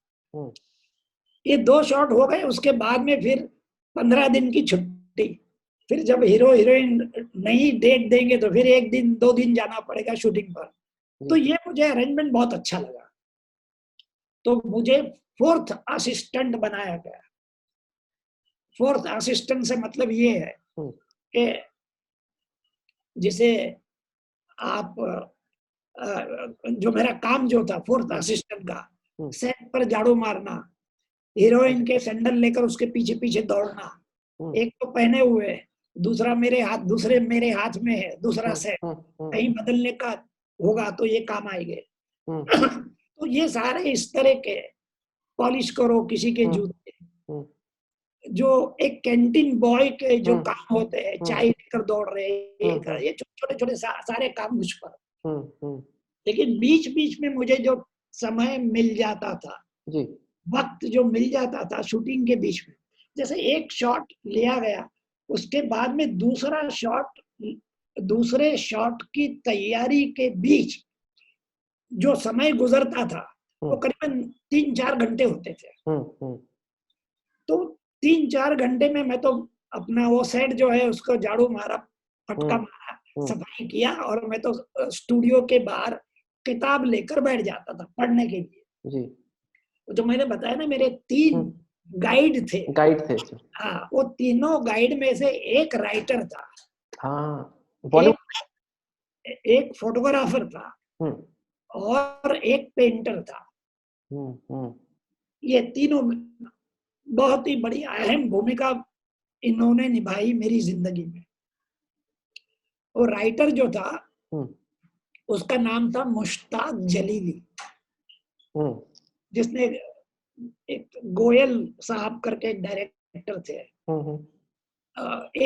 ये 2 शॉट हो गए, उसके बाद में फिर 15 दिन की छुट्टी। फिर जब हीरो हीरोइन नई डेट देंगे तो फिर 1 दिन 2 दिन जाना पड़ेगा शूटिंग पर। तो ये मुझे अरेंजमेंट बहुत अच्छा लगा। तो मुझे 4th असिस्टेंट बनाया गया। 4th असिस्टेंट से मतलब ये है कि जिसे आप जो मेरा काम जो था 4th असिस्टेंट का, सेट पर झाड़ू मारना, हीरोइन के सैंडल लेकर उसके पीछे पीछे दौड़ना, एक तो पहने हुए, दूसरा दूसरे मेरे हाथ में है, दूसरा सेट कहीं बदलने का होगा तो ये काम आएंगे। तो ये सारे इस तरह के पॉलिश करो किसी के जूते, जो एक कैंटीन बॉय के जो काम होते हैं, चाय लेकर दौड़ रहे हैं, ये छोटे छोटे सारे काम मुझ पर। लेकिन बीच बीच में मुझे जो समय मिल जाता था, वक्त जो मिल जाता था शूटिंग के बीच में, जैसे एक शॉट लिया गया, उसके बाद में दूसरे शॉट की तैयारी के बीच जो समय गुजरता था वो करीबन 3-4 घंटे होते थे। तो 3-4 घंटे में मैं तो अपना वो सेट जो है उसको झाड़ू मारा, फटका मारा, सफाई किया, और मैं तो स्टूडियो के बाहर किताब लेकर बैठ जाता था पढ़ने के लिए। जो मैंने बताया ना, मेरे 3 गाइड थे। हाँ, वो तीनों गाइड में से एक राइटर था, एक फोटोग्राफर था, और एक पेंटर था। ये तीनों बहुत ही बड़ी अहम भूमिका इन्होंने निभाई मेरी जिंदगी में। और राइटर जो था उसका नाम था मुश्ताक जलीली, जिसने एक गोयल साहब करके एक डायरेक्टर थे,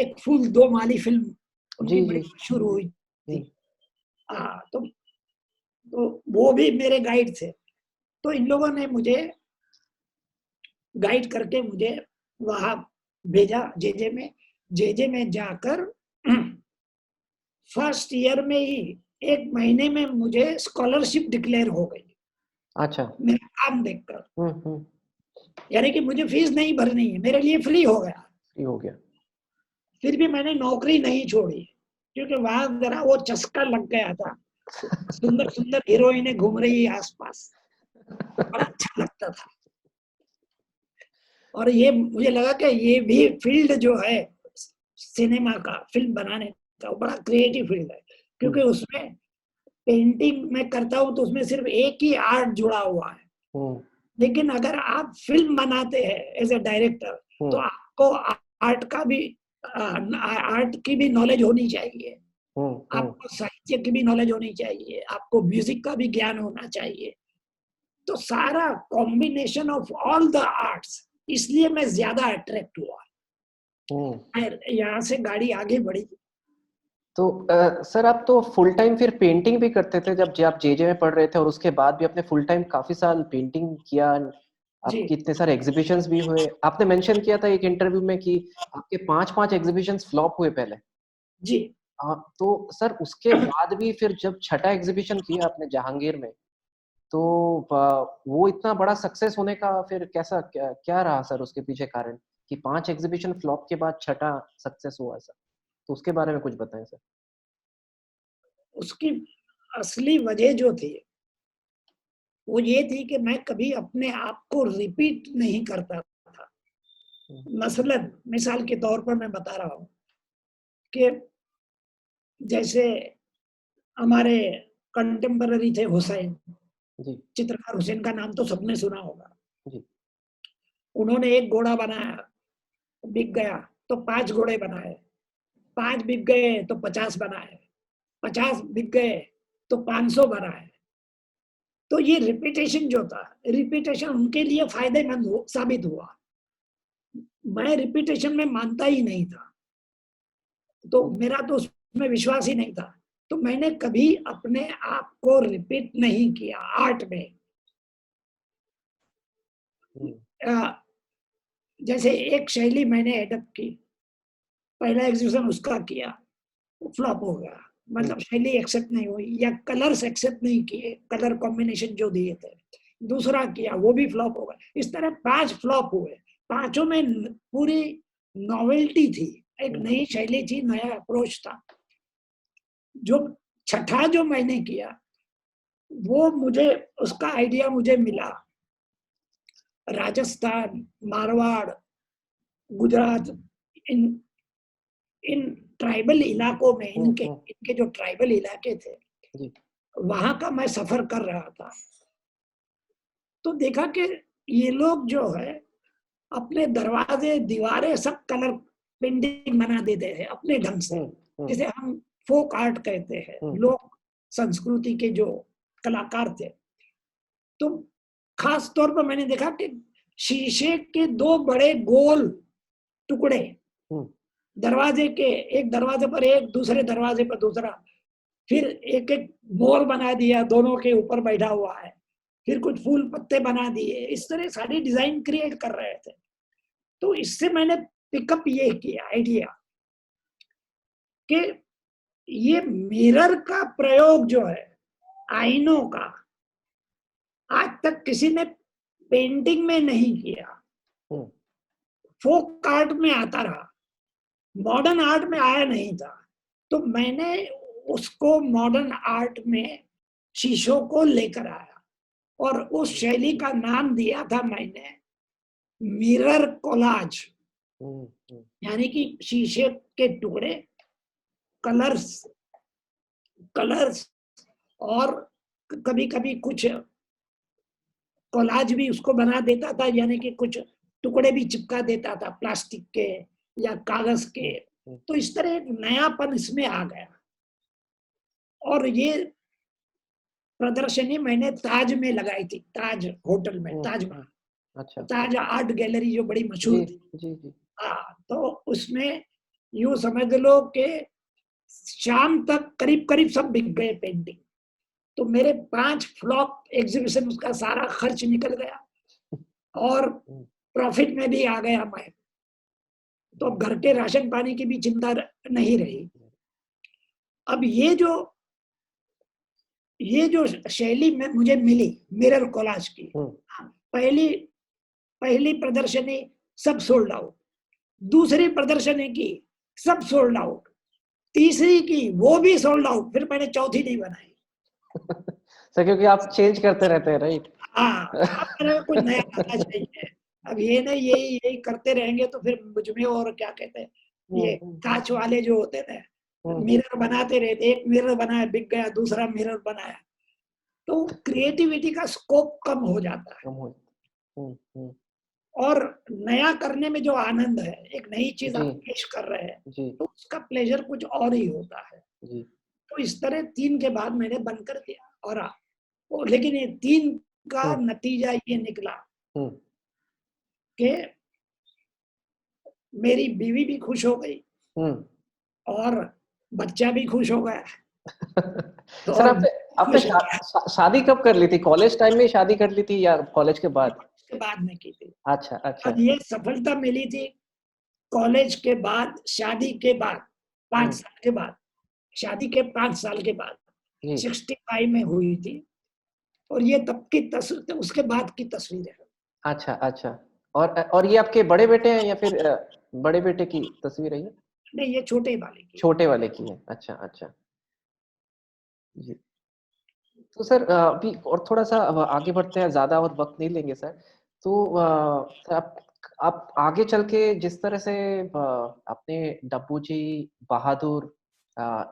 एक फूल दो माली फिल्म उनकी बड़ी मशहूर हुई थी। तो वो भी मेरे गाइड थे। तो इन लोगों ने मुझे गाइड करके मुझे वहां भेजा जेजे में जाकर फर्स्ट ईयर में ही 1 महीने में मुझे स्कॉलरशिप डिक्लेयर हो गई। अच्छा। मेरा काम देखकर, यानी कि मुझे फीस नहीं भरनी है, मेरे लिए फ्री हो गया। फिर भी मैंने नौकरी नहीं छोड़ी, क्योंकि वहां जरा वो चस्का लग गया था। सुंदर सुंदर हीरोइनें घूम रही आसपास, बड़ा अच्छा लगता था। और ये मुझे लगा कि ये भी फील्ड जो है सिनेमा का, फिल्म बनाने का, बड़ा क्रिएटिव फील्ड है, क्योंकि उसमें पेंटिंग मैं करता हूँ तो उसमें सिर्फ एक ही आर्ट जुड़ा हुआ है। लेकिन अगर आप फिल्म बनाते हैं एज ए डायरेक्टर, तो आपको आर्ट की भी नॉलेज होनी चाहिए, आपको साहित्य की भी नॉलेज होनी चाहिए, आपको म्यूजिक का भी ज्ञान होना चाहिए। तो सारा combination of all the arts, इसलिए मैं ज्यादा अट्रैक्ट हुआ। यहाँ से गाड़ी आगे बढ़ी। तो सर आप तो फुल टाइम फिर पेंटिंग भी करते थे जब आप जेजे में पढ़ रहे थे, और उसके बाद भी आपने फुल टाइम काफी साल पेंटिंग किया, आपके इतने सारे एग्जीबिशंस भी हुए। आपने मेंशन किया था एक इंटरव्यू में कि आपके 5 एग्जीबिशंस फ्लॉप हुए पहले। जी। तो सर उसके बाद भी फिर जब छठा एग्जीबिशन किया आपने जहांगीर में, तो वो इतना बड़ा सक्सेस होने का फिर क्या रहा सर उसके पीछे कारण, कि 5 एग्जीबिशन फ्लॉप के बाद छठा सक्सेस हुआ सर? तो उसके बारे में कुछ बताएं सर। उसकी असली वजह जो थी वो ये थी कि मैं कभी अपने आप को रिपीट नहीं करता था। मसलन मिसाल के तौर पर मैं बता रहा हूँ कि जैसे हमारे कंटेम्पररी थे हुसैन, चित्रकार हुसैन का नाम तो सबने सुना होगा। उन्होंने एक घोड़ा बनाया, बिक गया तो 5 घोड़े बनाए, 5 बिक गए तो 50 बनाए, 50 बिक गए तो 500 बनाए। तो ये रिपीटेशन जो था, रिपीटेशन उनके लिए फायदेमंद साबित हुआ। मैं रिपीटेशन में मानता ही नहीं था, तो मेरा तो में विश्वास ही नहीं था। तो मैंने कभी अपने आप को रिपीट नहीं किया आर्ट में। अ, जैसे एक शैली मैंने एडप्ट की, पहला एग्जीबिशन उसका किया, वो फ्लॉप हो गया, मतलब शैली एक्सेप्ट नहीं हुई या कलर्स एक्सेप्ट नहीं किए, कलर कॉम्बिनेशन जो दिए थे। दूसरा किया, वो भी फ्लॉप हो गया। इस तरह 5 फ्लॉप हुए। पांचों में पूरी नॉवेल्टी थी, एक नई शैली थी, नया अप्रोच था। जो छठा जो मैंने किया, वो मुझे उसका आइडिया मुझे मिला राजस्थान, मारवाड़, गुजरात, इन इन ट्राइबल इलाकों में, इनके जो ट्राइबल इलाके थे, वहां का मैं सफर कर रहा था। तो देखा कि ये लोग जो है अपने दरवाजे, दीवारें सब कलर पेंटिंग बना देते हैं अपने ढंग से, जिसे हम फोक आर्ट कहते हैं, लोक संस्कृति के जो कलाकार थे। तो खास तौर पर मैंने देखा कि शीशे के 2 बड़े गोल टुकड़े, दरवाजे के, एक दरवाजे पर एक, दूसरे दरवाजे पर दूसरा, फिर एक एक मोर बना दिया, दोनों के ऊपर बैठा हुआ है, फिर कुछ फूल पत्ते बना दिए, इस तरह सारी डिजाइन क्रिएट कर रहे थे। तो इससे मैंने पिकअप ये किया आइडिया कि ये मिरर का प्रयोग जो है, आईनों का, आज तक किसी ने पेंटिंग में नहीं किया। फोक आर्ट में आता रहा, मॉडर्न आर्ट में आया नहीं था। तो मैंने उसको मॉडर्न आर्ट में शीशों को लेकर आया और उस शैली का नाम दिया था मैंने मिरर कोलाज, यानी कि शीशे के टुकड़े, कलर्स कलर्स और कभी कभी कुछ कोलाज भी उसको बना देता था, यानी कि कुछ टुकड़े भी चिपका देता था प्लास्टिक के या कागज के। तो इस तरह एक नयापन इसमें आ गया। और ये प्रदर्शनी मैंने ताज में लगाई थी, ताज होटल में, ताजमहल, अच्छा, ताज आर्ट गैलरी जो बड़ी मशहूर थी। हाँ, तो उसमें यूं समझ लो कि शाम तक करीब करीब सब बिक गए पेंटिंग। तो मेरे 5 फ्लॉप एग्जीबिशन, उसका सारा खर्च निकल गया और प्रॉफिट में भी आ गया मैं। तो अब घर के राशन पानी की भी चिंता नहीं रही। अब ये जो शैली में मुझे मिली मिरर कोलाज की, पहली पहली प्रदर्शनी सब सोल्ड आउट, दूसरी प्रदर्शनी की सब सोल्ड आउट, तीसरी की वो भी सोल्ड आउट, फिर मैंने चौथी नहीं बनाई। सर क्योंकि आप चेंज करते रहते हैं, राइट? हाँ, अब मेरे को कुछ नया करना चाहिए। अब ये नहीं यही यही करते रहेंगे तो फिर मुझमें, और क्या कहते हैं, ये कांच वाले जो होते थे, मिरर बनाते रहते, एक मिरर बनाया बिक गया, दूसरा मिरर बनाया, तो क्रिएटिविटी का स्कोप कम हो जाता है। और नया करने में जो आनंद है, एक नई चीज आप पेश कर रहे हैं, तो उसका प्लेजर कुछ और ही होता है। तो इस तरह 3 के बाद मैंने बंद कर दिया। और लेकिन ये 3 का नतीजा ये निकला कि मेरी बीवी भी खुश हो गई और बच्चा भी खुश हो गया। तो सर आपने शादी कब कर ली थी? कॉलेज टाइम में शादी कर ली थी या कॉलेज के बाद? के बाद में की थी। अच्छा अच्छा। अब ये सफलता मिली थी कॉलेज के बाद, शादी के बाद 5 साल के बाद, शादी के 5 साल के बाद 65 में हुई थी। और ये तब की तस्वीर, उसके बाद की तस्वीर है। अच्छा अच्छा। और ये आपके बड़े बेटे हैं या फिर बड़े बेटे की तस्वीर है ये? नहीं, ये छोटे वाले की। छोटे वाले की है। अच्छा अच्छा जी। तो सर अभी और थोड़ा सा आगे बढ़ते हैं, ज्यादा और वक्त नहीं लेंगे सर। तो सर आप आगे चल के जिस तरह से आपने डब्बू जी, बहादुर,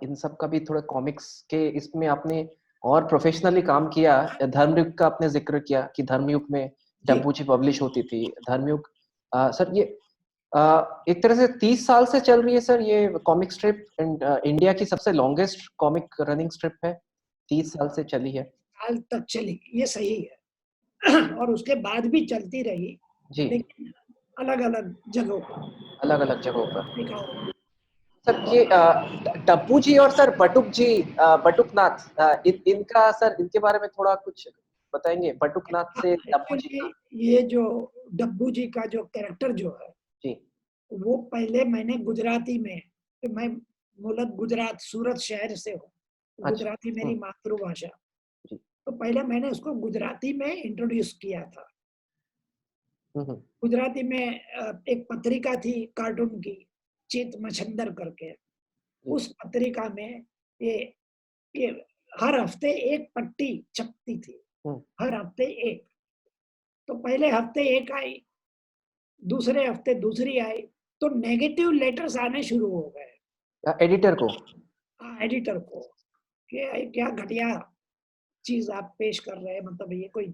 इन सब का भी थोड़ा कॉमिक्स के इसमें आपने और प्रोफेशनली काम किया। धर्मयुग का आपने जिक्र किया कि धर्मयुग में डब्बू जी पब्लिश होती थी। धर्मयुग सर ये एक तरह से 30 साल से चल रही है सर ये कॉमिक स्ट्रिप, इंडिया की सबसे लॉन्गेस्ट कॉमिक रनिंग स्ट्रिप है, 30 साल से चली है। साल तक चली, ये सही है। और उसके बाद भी चलती रही जी, लेकिन अलग अलग जगहों पर, अलग अलग जगहों पर। सर ये डब्बू जी और सर बटुक जी, बटुकनाथ, इनका सर इनके बारे में थोड़ा कुछ बताएंगे? बटुकनाथ से डब्बू जी एक्चुअली का। ये जो डब्बू जी का जो कैरेक्टर जो है, जी। वो पहले मैंने गुजराती में, तो मैं मूलत गुजरात सूरत शहर से हूँ, अच्छा। गुजराती मेरी मातृभाषा, जी। तो पहले मैंने उसको गुजराती में इंट्रोड्यूस किया था। हम्म। गुजराती में एक पत्रिका थी कार्टून की, चित मछंदर करके, जी। उस पत्रिका में ये ये हर हफ्ते एक पट्टी छपती थी, हम्म। हर हफ्ते एक। तो पहले हफ्ते एक आई, दूसरे हफ्ते दूसरी आई, तो नेगेटिव लेटर्स आने शुरू हो गए एडिटर को। एडिटर को, ये क्या घटिया चीज आप पेश कर रहे हैं, मतलब ये कोई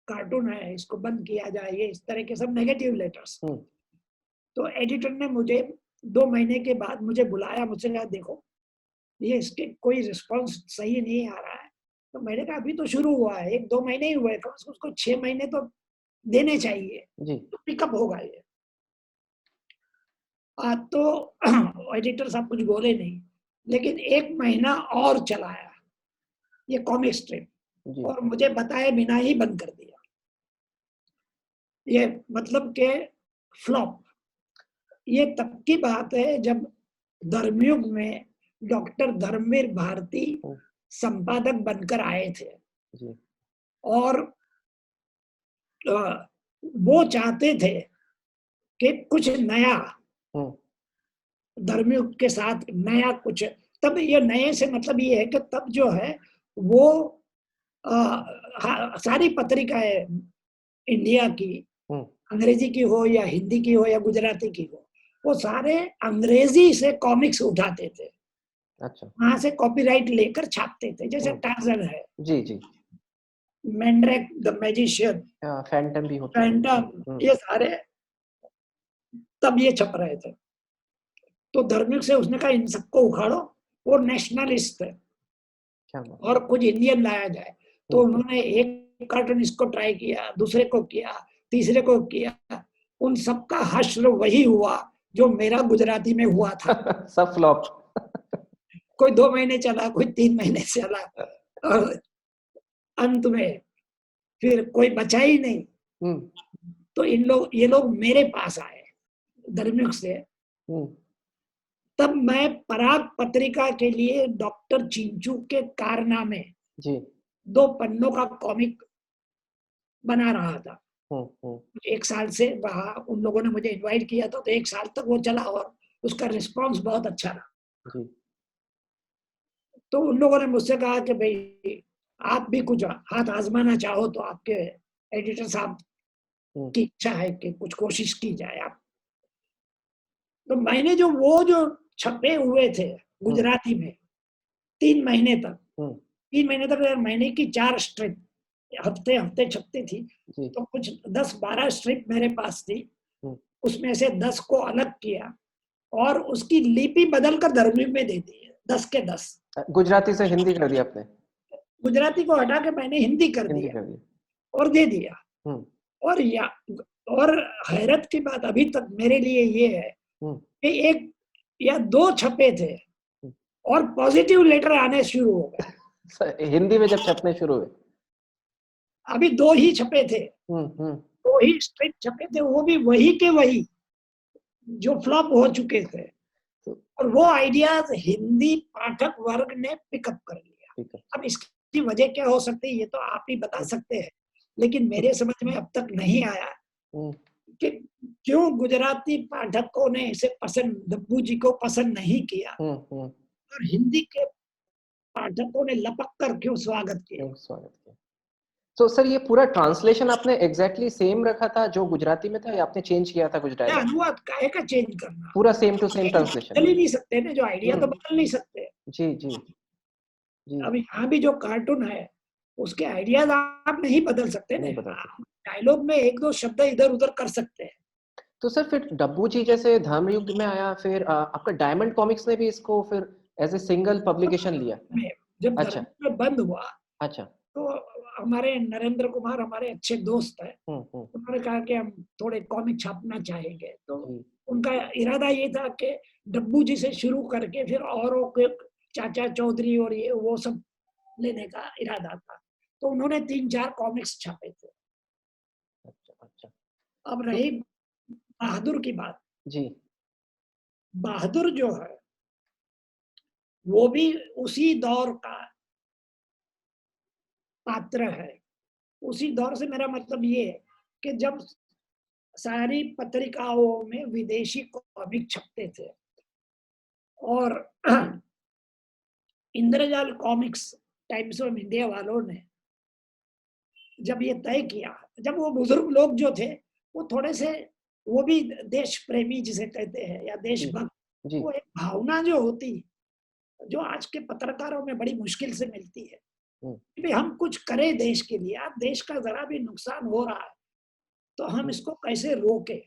कार्टून है, इसको बंद किया जाए, ये इस तरह के सब नेगेटिव लेटर्स। तो एडिटर ने मुझे 2 महीने के बाद मुझे बुलाया, मुझसे कहा देखो ये इसके कोई रिस्पांस सही नहीं आ रहा है। तो मैंने कहा अभी तो शुरू हुआ है, 1-2 महीने ही हुए, कम से कम उसको 6 महीने तो देने चाहिए, जी। तो पिकअप होगा ये। तो एडिटर साहब कुछ बोले नहीं, लेकिन 1 महीना और चलाया ये कॉमिक स्ट्रिप, जी। और मुझे बताए बिना ही बंद कर दिया। ये मतलब के फ्लॉप। ये तब की बात है जब धर्मयुग में डॉक्टर धर्मवीर भारती हम्म। संपादक बनकर आए थे, जी। और वो चाहते थे कि कुछ नया धर्मयुग के साथ नया कुछ। तब ये नए से मतलब ये है कि तब जो है वो सारी पत्रिकाएं इंडिया की, अंग्रेजी की हो या हिंदी की हो या गुजराती की हो, वो सारे अंग्रेजी से कॉमिक्स उठाते थे, अच्छा। वहां से कॉपीराइट लेकर छापते थे, जैसे टार्जन है, जी। जी। मैंड्रेक द मैजिशियन, फैंटम भी होता है। फैंटम, ये सारे तब ये छप रहे थे। तो धर्मयुग से उसने कहा इन सबको उखाड़ो, वो नेशनलिस्ट थे, क्या बात। और कुछ इंडियन लाया जाए। तो उन्होंने एक कार्टून इसको ट्राई किया, दूसरे को किया, तीसरे को किया, उन सबका हश्र वही हुआ जो मेरा गुजराती में हुआ था। सब फ्लॉप। कोई 2 महीने चला, कोई 3 महीने चला, और अंत में फिर कोई बचा ही नहीं। तो ये लोग मेरे पास आए धर्मयुग से। तब मैं पराग पत्रिका के लिए डॉक्टर चिंचू के कारनामे जी 2 पन्नों का कॉमिक बना रहा था। 1 साल से वहां उन लोगों ने मुझे इनवाइट किया था, तो 1 साल तक वो चला, और उसका रिस्पांस बहुत अच्छा रहा। जी। तो उन लोगों ने मुझसे कहा कि भाई आप भी कुछ हाथ आजमाना चाहो तो आपके एडिटर साहब की इच्छा है कि कुछ कोशिश की जाए। आप तो मैंने जो छपे हुए थे गुजराती में 3 महीने तक, 3 महीने तक महीने की 4 स्ट्रिप हफ्ते हफ्ते छपती थी, तो कुछ 10-12 स्ट्रिप मेरे पास थी। उसमें से 10 को अलग किया और उसकी लिपि बदलकर धर्मयुग में दे दी, 10 के 10। गुजराती से हिंदी कर दिया आपने? गुजराती को हटा के मैंने हिंदी कर दिया और दे दिया। और हैरत की बात अभी तक मेरे लिए ये है कि 1 या 2 छपे थे और पॉजिटिव लेटर आने शुरू हो गए। हिंदी में जब छपने शुरू हुए? अभी 2 ही छपे थे, 2 ही स्ट्रिप छपे थे, वो भी वही के वही जो फ्लॉप हो चुके थे, और वो आइडियाज हिंदी पाठक वर्ग ने पिकअप कर लिया। अब इसकी वजह क्या हो सकती है ये तो आप ही बता सकते हैं, लेकिन मेरे समझ में अब तक नहीं आया कि क्यों गुजराती पाठकों ने इसे पसंद, डब्बू जी को पसंद नहीं किया, और हिंदी के पाठकों ने लपक कर क्यों स्वागत किया। तो सर ये पूरा ट्रांसलेशन आपने एग्जैक्टली सेम रखा था जो गुजराती में था, या आपने चेंज किया था कुछ डायलॉग? अनुवाद काहे का चेंज करना, पूरा सेम टू सेम ट्रांसलेशन? बदल ही नहीं सकते ना, जो आइडिया तो बदल नहीं सकते। जी जी जी। अब यहाँ भी जो कार्टून है उसके आइडियाज आप नहीं बदल सकते ना, डायलॉग में 1-2 शब्द इधर उधर कर सकते हैं। तो सर फिर डब्बू जी जैसे धर्मयुग में आया, फिर आपका डायमंड कॉमिक्स ने भी इसको फिर एज ए सिंगल पब्लिकेशन लिया? जब अच्छा धर्मयुग बंद हुआ, अच्छा। तो हमारे नरेंद्र कुमार हमारे अच्छे दोस्त है, उन्होंने कहा कि हम थोड़े कॉमिक छापना चाहेंगे। तो उनका इरादा ये था कि डब्बू जी से शुरू करके फिर औरों के चाचा चौधरी और ये वो सब लेने का इरादा था। तो उन्होंने 3-4 कॉमिक्स छापे थे। अच्छा, अच्छा। अब तो रही बहादुर की बात, जी, बहादुर जो है वो भी उसी दौर का पात्र है। उसी दौर से मेरा मतलब ये है कि जब सारी पत्रिकाओं में विदेशी कॉमिक छपते थे और इंद्रजाल कॉमिक्स टाइम्स ऑफ इंडिया वालों ने जब ये तय किया, जब वो बुजुर्ग लोग जो थे वो थोड़े से, वो भी देश प्रेमी जिसे कहते हैं या जी, देशभक्त, जी। वो एक भावना जो होती, जो आज के पत्रकारों में बड़ी मुश्किल से मिलती है हुँ, कि हम कुछ करें देश के लिए। आज देश का जरा भी नुकसान हो रहा है तो हम हुँ, इसको कैसे रोके,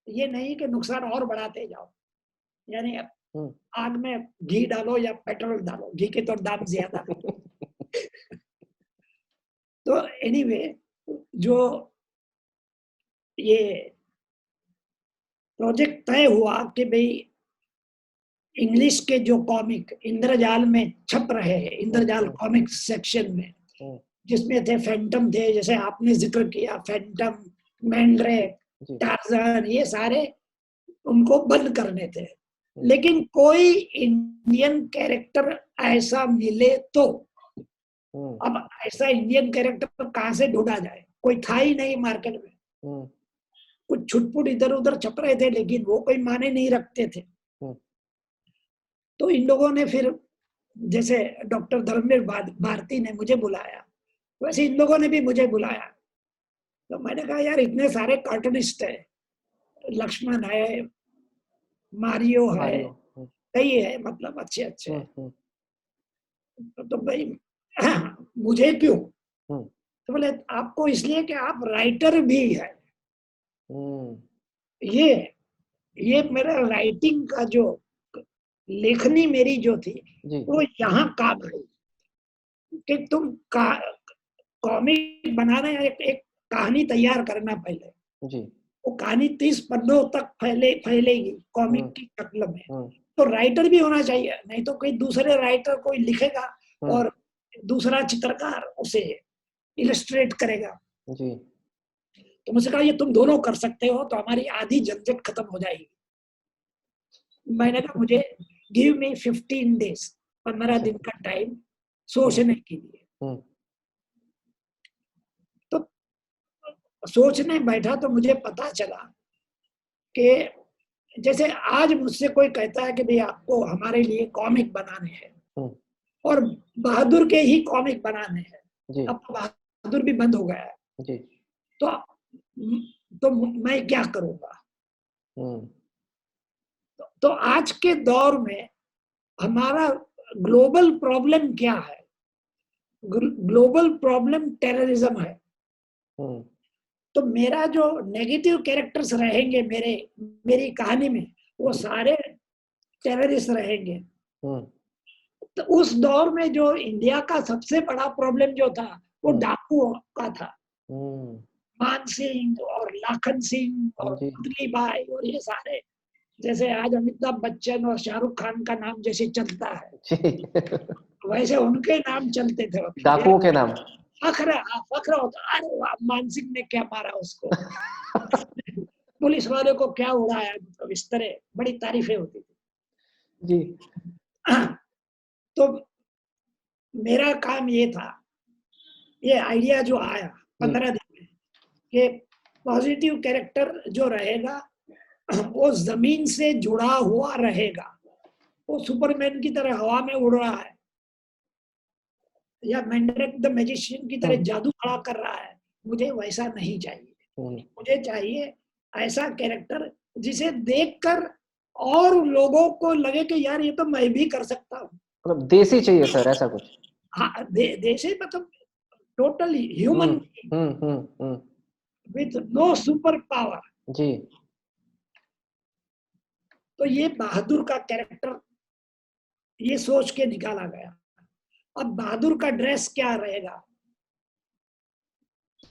ये नहीं कि नुकसान और बढ़ाते जाओ। यानी हुँ। आग में घी डालो या पेट्रोल डालो, घी के तो दाम ज्यादा है। तो एनीवे, जो ये प्रोजेक्ट तय हुआ कि भाई इंग्लिश के जो कॉमिक इंद्रजाल में छप रहे हैं, हुँ, इंद्रजाल हुँ, कॉमिक्स सेक्शन में, हुँ। जिसमें थे फैंटम थे, जैसे आपने जिक्र किया, फैंटम, मैंड्रेक, जी, टार्जन, ये सारे उनको बंद करने थे। हुँ, लेकिन कोई इंडियन कैरेक्टर ऐसा मिले तो, हुँ, अब ऐसा इंडियन कैरेक्टर कहाँ से ढूंढा जाए, कोई था ही नहीं मार्केट में। हुँ, कुछ छुटपुट इधर उधर छप रहे थे लेकिन वो कोई माने नहीं रखते थे। हुँ, तो इन लोगों ने फिर, जैसे डॉक्टर धर्मवीर भारती ने मुझे बुलाया, वैसे इन लोगों ने भी मुझे बुलाया। तो मैंने कहा यार इतने सारे कार्टूनिस्ट है, लक्ष्मण है, मारियो है, मारियो। हुँ, कई है, मतलब अच्छे अच्छे हुँ, है। हुँ, तो भाई मुझे क्यों? हुँ, तो बोले आपको इसलिए कि आप राइटर भी है। हुँ। ये ये मेरा राइटिंग का जो लेखनी मेरी जो थी जी, वो यहाँ काम आई कि तुम कॉमिक बनाना है, एक कहानी तैयार करना पहले। जी। वो कहानी 30 पन्नों तक फैलेगी हुँ, कॉमिक की शक्ल में। हुँ, तो राइटर भी होना चाहिए, नहीं तो कोई दूसरे राइटर कोई लिखेगा हुँ। और दूसरा चित्रकार उसे इलस्ट्रेट करेगा। जी। तो मुझसे कहा ये तुम दोनों कर सकते हो तो हमारी आधी झंझट खत्म हो जाएगी। मैंने कहा मुझे गिव मी 15 डेज, 15 अच्छा। दिन का टाइम हुँ, सोचने के लिए। हुँ, तो सोचने बैठा तो मुझे पता चला कि जैसे आज मुझसे कोई कहता है कि भाई आपको हमारे लिए कॉमिक बनाने हैं हुँ। और बहादुर के ही कॉमिक बनाने हैं। जी, अब तो बहादुर भी बंद हो गया है। जी। तो तो मैं क्या करूंगा? हुँ, तो आज के दौर में हमारा ग्लोबल प्रॉब्लम क्या है? ग्लोबल प्रॉब्लम टेररिज्म है। हुँ, तो मेरा जो नेगेटिव कैरेक्टर्स रहेंगे मेरी कहानी में, वो जी। सारे टेररिस्ट रहेंगे। हुँ, तो उस दौर में जो इंडिया का सबसे बड़ा प्रॉब्लम जो था वो हुँ, डाकुओं का था। हुँ। मान सिंह और लाखन सिंह और जी, पुतली बाई और ये सारे, जैसे आज अमिताभ बच्चन और शाहरुख खान का नाम जैसे चलता है, जी। वैसे उनके नाम चलते थे। डाकुओं के नाम। फख्र, हाँ, फख्र होता, अरे वाह मान सिंह ने क्या मारा उसको, पुलिस वाले को क्या उड़ाया, मतलब इस तरह बड़ी तारीफें होती थी। जी। तो मेरा काम ये था, ये आइडिया जो आया जी। 15 दिन में, कि पॉजिटिव कैरेक्टर जो रहेगा वो जमीन से जुड़ा हुआ रहेगा। वो सुपरमैन की तरह हवा में उड़ रहा है या मैंड्रेक द मैजिशियन की तरह हुँ, जादू खड़ा कर रहा है, मुझे वैसा नहीं चाहिए। हुँ। मुझे चाहिए ऐसा कैरेक्टर जिसे देखकर और लोगों को लगे कि यार ये तो मैं भी कर सकता हूँ। मतलब देसी चाहिए सर ऐसा कुछ? हाँ, देसे मतलब टोटली हुँ, ह्यूमन हुँ, हुँ, हुँ। With no super power. जी। तो ये बहादुर का कैरेक्टर ये सोच के निकाला गया। अब बहादुर का ड्रेस क्या रहेगा?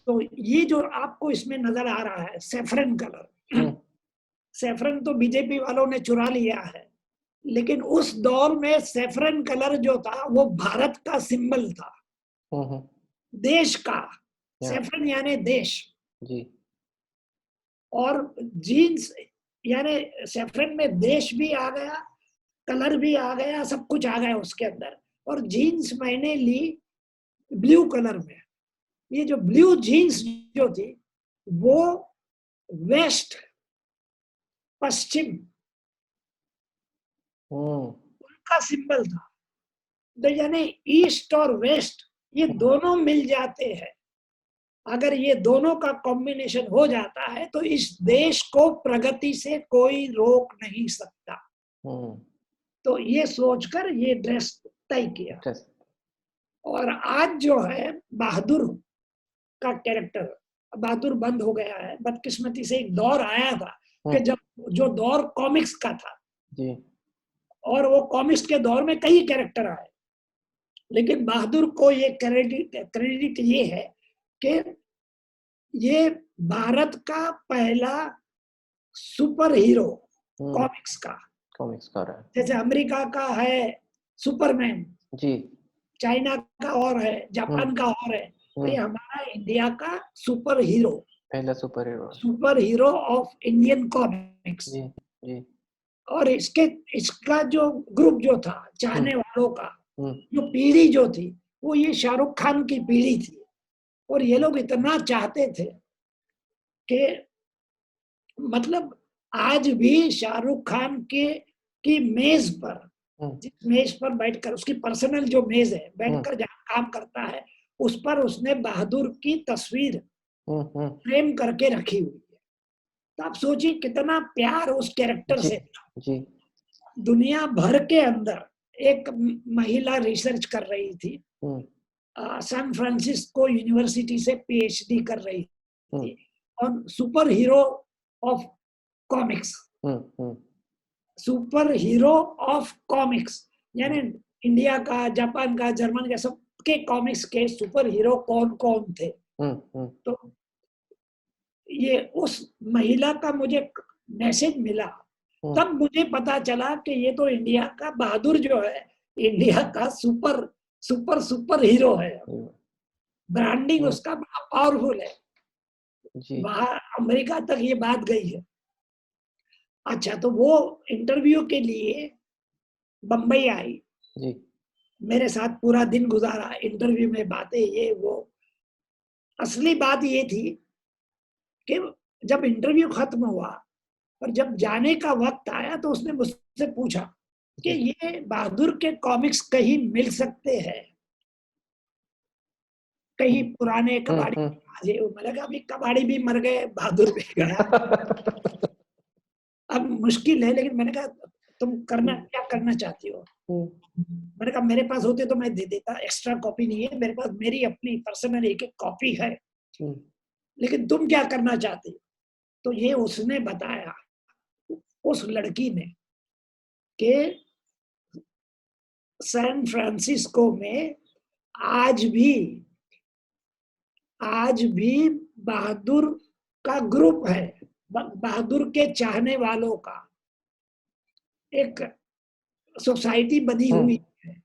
तो ये जो आपको इसमें नजर आ रहा है, सैफरन कलर, हुँ, सैफरन तो बीजेपी वालों ने चुरा लिया है, लेकिन उस दौर में सैफरन कलर जो था वो भारत का सिंबल था, हम्म, देश का। या सैफरन यानी देश, जी और जीन्स यानी सैफरन में देश भी आ गया, कलर भी आ गया, सब कुछ आ गया उसके अंदर। और जीन्स मैंने ली ब्लू कलर में। ये जो ब्लू जीन्स जो थी वो वेस्ट, पश्चिम हम्म का सिंबल था। तो यानी ईस्ट और वेस्ट ये दोनों मिल जाते हैं, अगर ये दोनों का कॉम्बिनेशन हो जाता है तो इस देश को प्रगति से कोई रोक नहीं सकता। हम्म तो ये सोचकर ये ड्रेस तय किया। इंटरेस्ट और आज जो है बहादुर का कैरेक्टर, बहादुर बंद हो गया है बदकिस्मती से। एक दौर आया था कि जब जो दौर कॉमिक्स का था, जी और वो कॉमिक्स के दौर में कई कैरेक्टर आए, लेकिन बहादुर को ये क्रेडिट ये है कि ये भारत का पहला सुपर हीरो कॉमिक्स का। कॉमिक्स का रहा है जैसे अमेरिका का है सुपरमैन, जी चाइना का और है, जापान का और है, तो ये हमारा इंडिया का सुपर हीरो, पहला super hero super hero of Indian comics. जी जी और इसका जो ग्रुप जो था चाहने वालों का, हम्म जो पीढ़ी जो थी वो ये शाहरुख खान की पीढ़ी थी। और ये लोग इतना चाहते थे कि मतलब आज भी शाहरुख खान के की मेज पर, जिस मेज पर बैठकर, उसकी पर्सनल जो मेज है, बैठकर जहाँ काम करता है, उस पर उसने बहादुर की तस्वीर फ्रेम करके रखी हुई है। तो आप सोचिए कितना प्यार उस कैरेक्टर जी से था। जी दुनिया भर के अंदर एक महिला रिसर्च कर रही थी, सैन फ्रांसिस्को यूनिवर्सिटी से पीएचडी कर रही थी on super hero of comics. Super hero of comics यानी इंडिया का, जापान का, जर्मन का, सब के कॉमिक्स के सुपर हीरो कौन कौन थे। तो ये उस महिला का मुझे मैसेज मिला, तब मुझे पता चला कि ये तो इंडिया का बहादुर जो है, इंडिया का सुपर सुपर सुपर हीरो है। ब्रांडिंग उसका बड़ा पावरफुल है, जी बाहर अमेरिका तक ये बात गई है। अच्छा, तो वो इंटरव्यू के लिए बंबई आई, जी मेरे साथ पूरा दिन गुजारा, इंटरव्यू में बातें ये वो। असली बात ये थी कि जब इंटरव्यू खत्म हुआ और जब जाने का वक्त आया तो उसने मुझसे पूछा कि ये बहादुर के कॉमिक्स कहीं मिल सकते हैं, कहीं पुराने कबाड़ी। मैंने कहा अभी कबाड़ी भी मर गए, बहादुर भी गया, अब मुश्किल है। लेकिन मैंने कहा तुम करना क्या करना चाहती हो? मैंने कहा मेरे पास होते तो मैं दे देता, एक्स्ट्रा कॉपी नहीं है मेरे पास, मेरी अपनी पर्सनल एक एक कॉपी है, लेकिन तुम क्या करना चाहती? तो ये उसने बताया, उस लड़की ने, कि सैन फ्रांसिस्को में आज भी बहादुर का ग्रुप है, बहादुर के चाहने वालों का एक सोसाइटी बनी हुई है।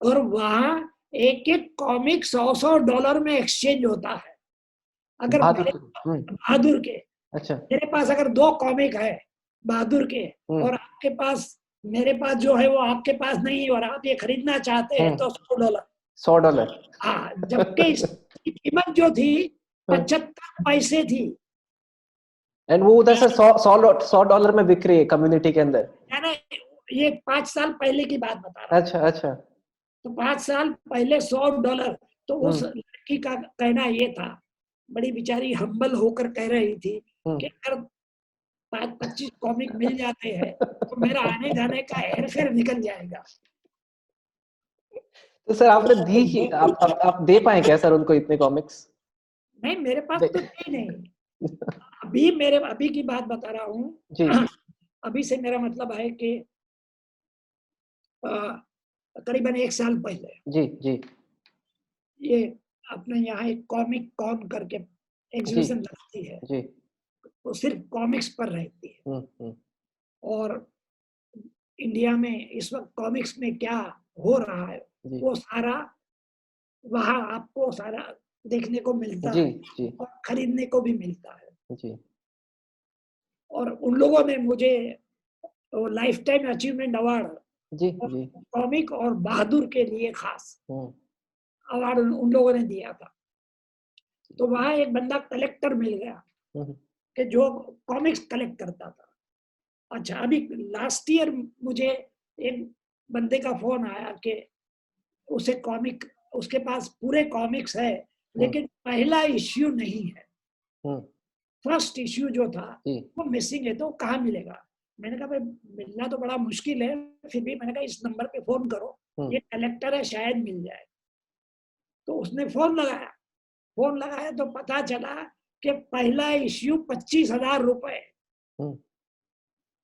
और वहां एक एक कॉमिक $100 में एक्सचेंज होता है। अगर बहादुर के, अच्छा मेरे पास अगर 2 कॉमिक है बहादुर के, और आपके पास, मेरे पास जो है वो आपके पास नहीं है, और आप ये खरीदना चाहते हैं तो $100। हाँ, जबकि इसकी कीमत जो थी 75 पैसे थी। एंड वो उधर से $100 में बिक रही है कम्युनिटी के अंदर। यानी ये 5 साल पहले की बात बता रहा हूँ। अच्छा अच्छा। तो 5 साल पहले $100। तो उस लड़की का कहना ये था, बड़ी बेचारी हम्बल होकर कह रही थी कि अगर 25 कॉमिक मिल जाते हैं तो मेरा आने जाने का हेरफेर निकल जाएगा। तो सर आपने दी कि आप दे पाए क्या सर उनको इतने कॉमिक्स? नहीं, मेरे पास तो थे नहीं। अभी की बात बता रहा हूँ जी अभी से मेरा मतलब है कि करीबन 1 साल पहले जी जी ये अपने यहाँ एक कॉमिक कॉन करके जी एग्जीबिशन लगती है, जी वो सिर्फ कॉमिक्स पर रहती है। हम्म। और इंडिया में इस वक्त कॉमिक्स में क्या हो रहा है जी वो सारा वहाँ आपको सारा देखने को मिलता जी है जी और खरीदने को भी मिलता है। जी और उन लोगों ने मुझे लाइफ टाइम अचीवमेंट अवार्ड जी जी। कॉमिक और बहादुर के लिए खास हम्म अवार्ड उन लोगों ने दिया था। तो वहाँ एक बंदा कलेक्टर मिल गया हम्म कि जो कॉमिक्स कलेक्ट करता था। अच्छा, अभी लास्ट ईयर मुझे एक बंदे का फोन आया कि उसे कॉमिक उसके पास पूरे कॉमिक्स है लेकिन पहला इश्यू नहीं है, हम्म। फर्स्ट इश्यू जो था जी वो मिसिंग है, तो कहाँ मिलेगा? मैंने कहा भाई मिलना तो बड़ा मुश्किल है, फिर भी मैंने कहा इस नंबर पे फोन करो, ये कलेक्टर है शायद मिल जाए। तो उसने फोन लगाया तो पता चला कि पहला इश्यू 25,000 रुपए हम्म।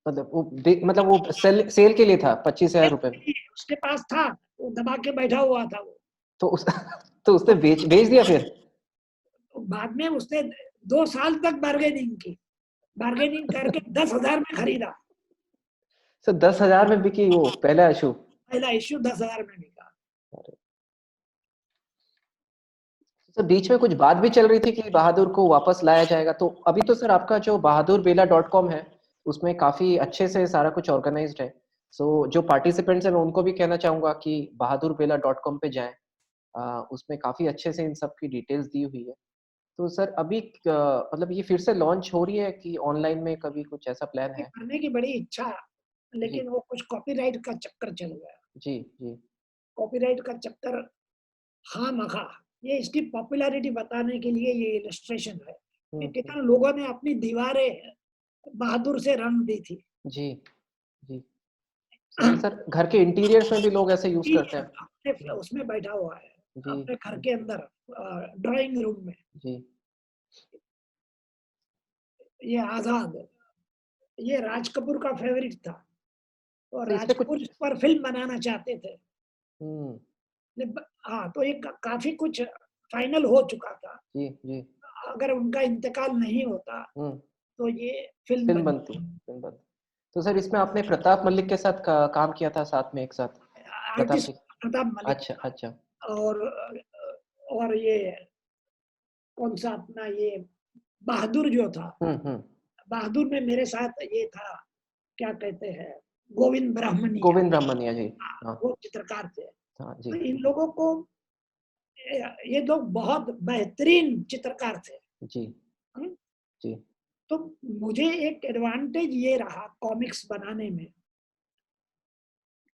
मतलब वो सेल के लिए था 25,000 रुपए में। उसके पास था, वो दबा के बैठा हुआ था वो। तो उस तो उसने बेच दिया फिर। तो बाद में उसने 2 साल तक बार्गेनिंग करके 10,000 में खरीदा। सर 10,000 में बिकी वो पहला इशू। पहला इश्यू 10,000 में बिका। सर बीच में कुछ बात भी चल रही थी कि बहादुर को वापस लाया जाएगा, तो अभी तो सर आपका जो bahadurBela.com है उसमें काफी अच्छे से सारा कुछ ऑर्गेनाइज्ड है। सो जो पार्टिसिपेंट्स हैं मैं उनको भी कहना चाहूंगा कि bahadurBela.com पे जाएं। उसमें काफी अच्छे से इन सब की डिटेल्स दी हुई है। तो सर अभी मतलब ये फिर से लॉन्च हो रही है कि ऑनलाइन में कभी कुछ ऐसा प्लान ये है? करने की बड़ी इच्छा, जी लेकिन वो कुछ कॉपीराइट का चक्कर चल गया। जी जी। कॉपीराइट का चक्कर खामखा, ये इसकी पॉपुलैरिटी बताने के लिए ये इलस्ट्रेशन है कि हम्म। कितने लोगों ने अपनी दीवारें बहादुर से रंग दी थी। जी जी। सही सर, घर के इंटीरियर्स में भी लोग ऐसे यूज करते हैं। अपने उसमें बैठा हुआ है, जी अपने घर जी के अंदर ड्राइंग रूम में। जी। ये आजाद, ये राज कपूर का फेवरेट था और सर राज इसमें कपूर कुछ इस पर फिल्म बनाना चाहते थे। हम्म। हाँ, तो ये काफी कुछ फाइनल हो चुका था। जी जी। अगर उनका इंतकाल नहीं होता हम्म। तो ये फिल्म फिल्म बनी। बनती, फिल्म बनती। तो सर इसमें आपने प्रताप मलिक के साथ काम किया था साथ में एक साथ? प्रताप आर्टिस्ट जी। प्रताप मलिक अच्छा अच्छा। और ये कौन सा अपना ये बहादुर जो था, हम्म। बहादुर में मेरे साथ ये था, क्या कहते हैं, गोविंद ब्राह्मणिया। गोविंद ब्रह्मनिया जी। हाँ, हाँ वो चित्रकार थे। हाँ तो जी इन लोगों को ये लोग बहुत बेहतरीन चित्रकार थे। जी हम्म, जी। तो मुझे एक एडवांटेज ये रहा कॉमिक्स बनाने में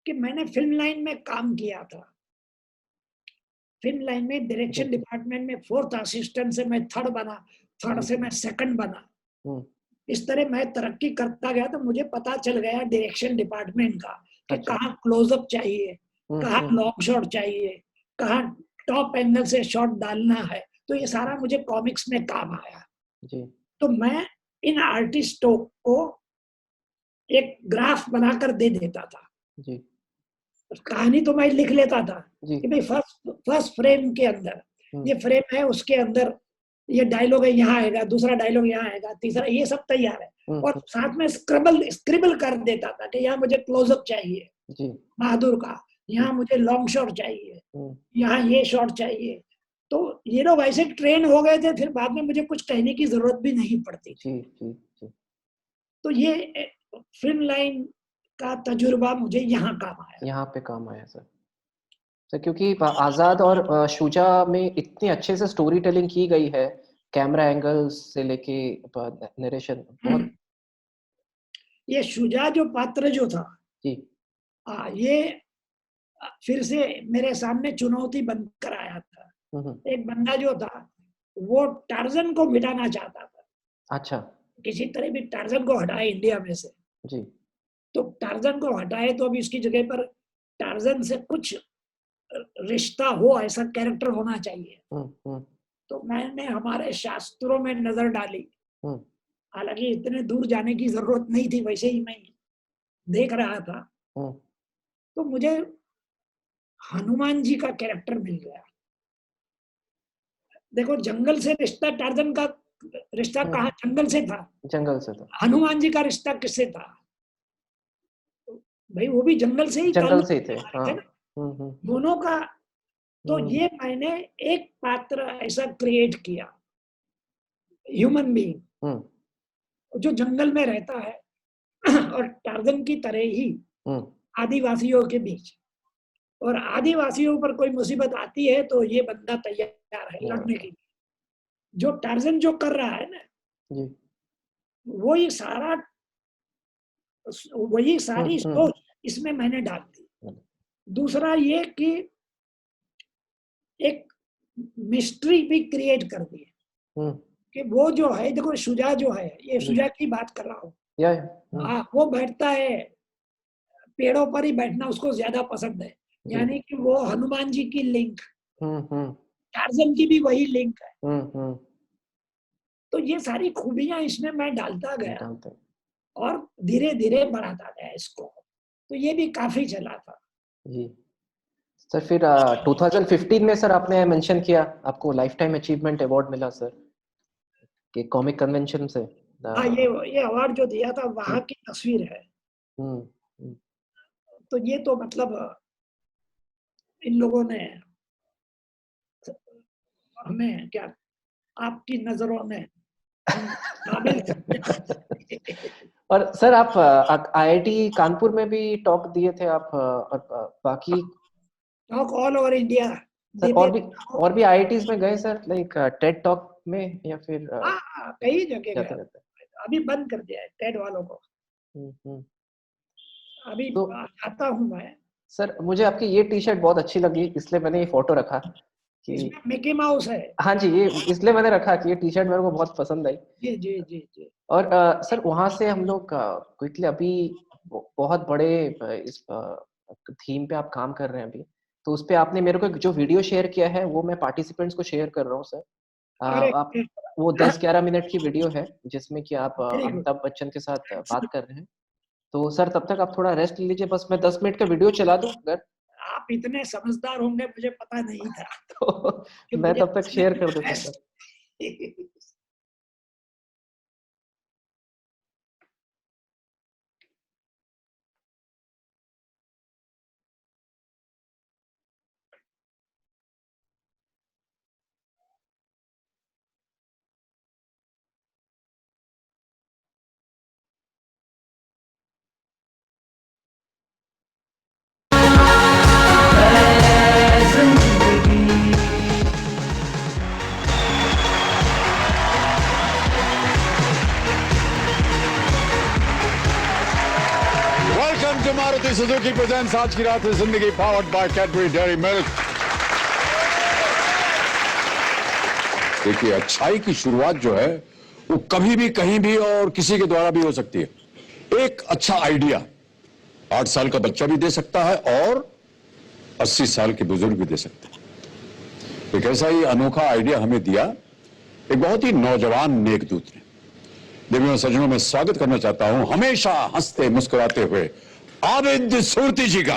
कि मैंने फिल्म लाइन में काम किया था। फिल्म लाइन में जी डायरेक्शन डिपार्टमेंट में फोर्थ असिस्टेंट से मैं थर्ड बना, थर्ड जी। से मैं सेकंड बना। हम्म। इस तरह मैं तरक्की करता गया तो मुझे पता चल गया डायरेक्शन डिपार्टमेंट का कि अच्छा। कहाँ क्लोजअप चाहिए, कहाँ हम्म। लॉन्ग शॉट चाहिए, कहाँ टॉप एंगल से शॉट डालना है। तो ये सारा मुझे कॉमिक्स में काम आया। जी तो मैं इन आर्टिस्टों को एक ग्राफ बनाकर दे देता था। जी कहानी तो मैं लिख लेता था जी। कि भाई फर्स्ट फर्स्ट फ्रेम के अंदर हम्म ये फ्रेम है, उसके अंदर ये डायलॉग है, यहाँ आएगा, दूसरा डायलॉग यहाँ आएगा, तीसरा, ये सब तैयार है। और हम्म। साथ में स्क्रिबल कर देता था कि यहाँ मुझे क्लोजअप चाहिए जी बहादुर का, जी। यहाँ मुझे लॉन्ग शॉट चाहिए, हम्म। यहाँ ये शॉट चाहिए। तो ये लोग ऐसे ट्रेन हो गए थे, फिर बाद में मुझे कुछ कहने की जरूरत भी नहीं पड़ती थी। जी जी जी। तो ये फिल्म लाइन का तजुर्बा मुझे यहाँ काम आया। यहाँ पे काम आया सर। सर क्योंकि आजाद और शुजा में इतनी अच्छे से स्टोरी टेलिंग की गई है, कैमरा एंगल्स से लेके नरेशन बहुत। ये शुजा जो पात्र जो था, जी ये फिर से मेरे सामने चुनौती बनकर आया था। हम्म। एक बंदा जो था वो टार्जन को मिटाना चाहता था, अच्छा। किसी तरह भी टार्जन को हटाए इंडिया में से। जी तो टार्जन को हटाए तो अभी इसकी जगह पर टार्जन से कुछ रिश्ता हो ऐसा कैरेक्टर होना चाहिए। हम्म। तो मैंने हमारे शास्त्रों में नजर डाली, हम्म हालांकि इतने दूर जाने की जरूरत नहीं थी, वैसे ही मैं देख रहा था। हम्म। तो मुझे हनुमान जी का कैरेक्टर मिल गया। देखो, जंगल से रिश्ता टार्जन का रिश्ता कहाँ, जंगल से था। जंगल से था। हनुमान जी का रिश्ता किससे था? भाई वो भी जंगल से ही जंगल से ही थे, ताल्लुक हाँ। थे ना दोनों का। तो ये मैंने एक पात्र ऐसा क्रिएट किया, ह्यूमन बीइंग जो जंगल में रहता है और टार्जन की तरह ही आदिवासियों के बीच, और आदिवासियों पर कोई मुसीबत आती है तो ये बंदा तैयार है लड़ने के लिए। जो टार्जन जो कर रहा है ना, जी। वही सारी सोच इसमें मैंने डाल दी। दूसरा ये कि एक मिस्ट्री भी क्रिएट कर दी है कि वो जो है, देखो शुजा जो है, ये शुजा की बात कर रहा हूँ, हाँ, वो बैठता है पेड़ों पर ही बैठना उसको ज्यादा पसंद है, यानी कि वो हनुमान जी की लिंक, टार्जन की भी वही लिंक है। तो ये सारी खूबियां इसमें मैं डालता गया और धीरे धीरे बढ़ाता गया इसको, तो ये भी काफी चला था। जी सर, फिर 2015 में सर आपने मेंशन किया आपको लाइफ टाइम अचीवमेंट अवार्ड मिला सर, कि कॉमिक कन्वेंशन से। हाँ, ये अवार्ड जो दिया था वहां की तस्वीर है। तो ये तो मतलब इन लोगों ने हमें क्या, आपकी नजरों में काबिल और सर आप आईआईटी कानपुर में भी टॉक दिए थे आप, और बाकी talk all over India sir और भी आईआईटीज में गए सर, लाइक टेड टॉक में, या फिर कई जगह जाते गए। रहते? अभी बंद कर दिया है टेड वालों को, अभी तो आता हूँ मैं। सर मुझे आपकी ये टी शर्ट बहुत अच्छी लगी, इसलिए मैंने ये फोटो रखा कि इसमें मिकी माउस है। हाँ जी, ये इसलिए मैंने रखा कि ये टी शर्ट मेरे को बहुत पसंद आई। जी जी जी जी। और सर वहां से हम लोग क्विकली अभी बहुत बड़े इस थीम पे आप काम कर रहे हैं अभी, तो उस पे आपने मेरे को जो वीडियो शेयर किया है वो मैं पार्टिसिपेंट्स को शेयर कर रहा हूँ सर। आप वो 10-11 मिनट की वीडियो है जिसमें कि आप अमिताभ बच्चन के साथ बात कर रहे हैं। तो सर तब तक आप थोड़ा रेस्ट ले लीजिए, बस मैं 10 मिनट का वीडियो चला दूं अगर। आप इतने समझदार होंगे मुझे पता नहीं था। तो मैं तब तक शेयर कर देता सर। मारुति सुजुकी प्रेजेंट्स आज की रात है जिंदगी, powered by Cadbury dairy milk. देखिए, अच्छाई की शुरुआत जो है वो कभी भी कहीं भी और किसी के द्वारा भी हो सकती है। एक अच्छा आइडिया 8 साल का बच्चा भी दे सकता है और 80 साल के बुजुर्ग भी दे सकते हैं। एक ऐसा ही अनोखा आइडिया हमें दिया एक बहुत ही नौजवान नेकदूत ने। देवियों सज्जनों, मैं स्वागत करना चाहता हूं हमेशा हंसते मुस्कुराते हुए आबिद सूरती जी का।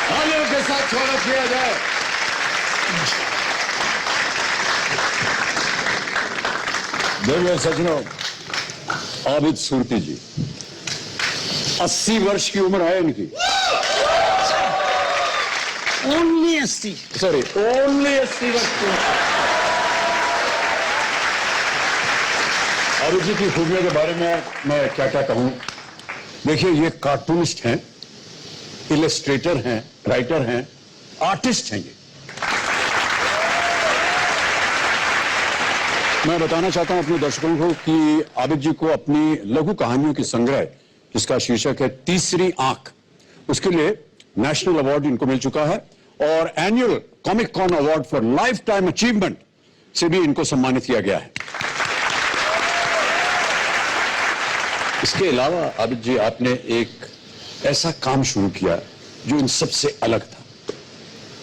तालियों के साथ स्वागत किया जाए। देवियों सज्जनों, आबिद सूरती जी 80 वर्ष की उम्र है इनकी। ओनली 80, सॉरी, ओनली 80 वर्ष की। आबिद जी की खूबियों के बारे में मैं क्या क्या कहूं। देखिए, ये कार्टूनिस्ट हैं, इलस्ट्रेटर हैं, राइटर हैं, आर्टिस्ट हैं। ये मैं बताना चाहता हूं अपने दर्शकों को कि आबिद जी को अपनी लघु कहानियों की संग्रह जिसका शीर्षक है तीसरी आंख, उसके लिए नेशनल अवार्ड इनको मिल चुका है और annual comic con award for life time achievement से भी इनको सम्मानित किया गया है। इसके अलावा आबिद जी, आपने एक ऐसा काम शुरू किया जो इन सबसे अलग था?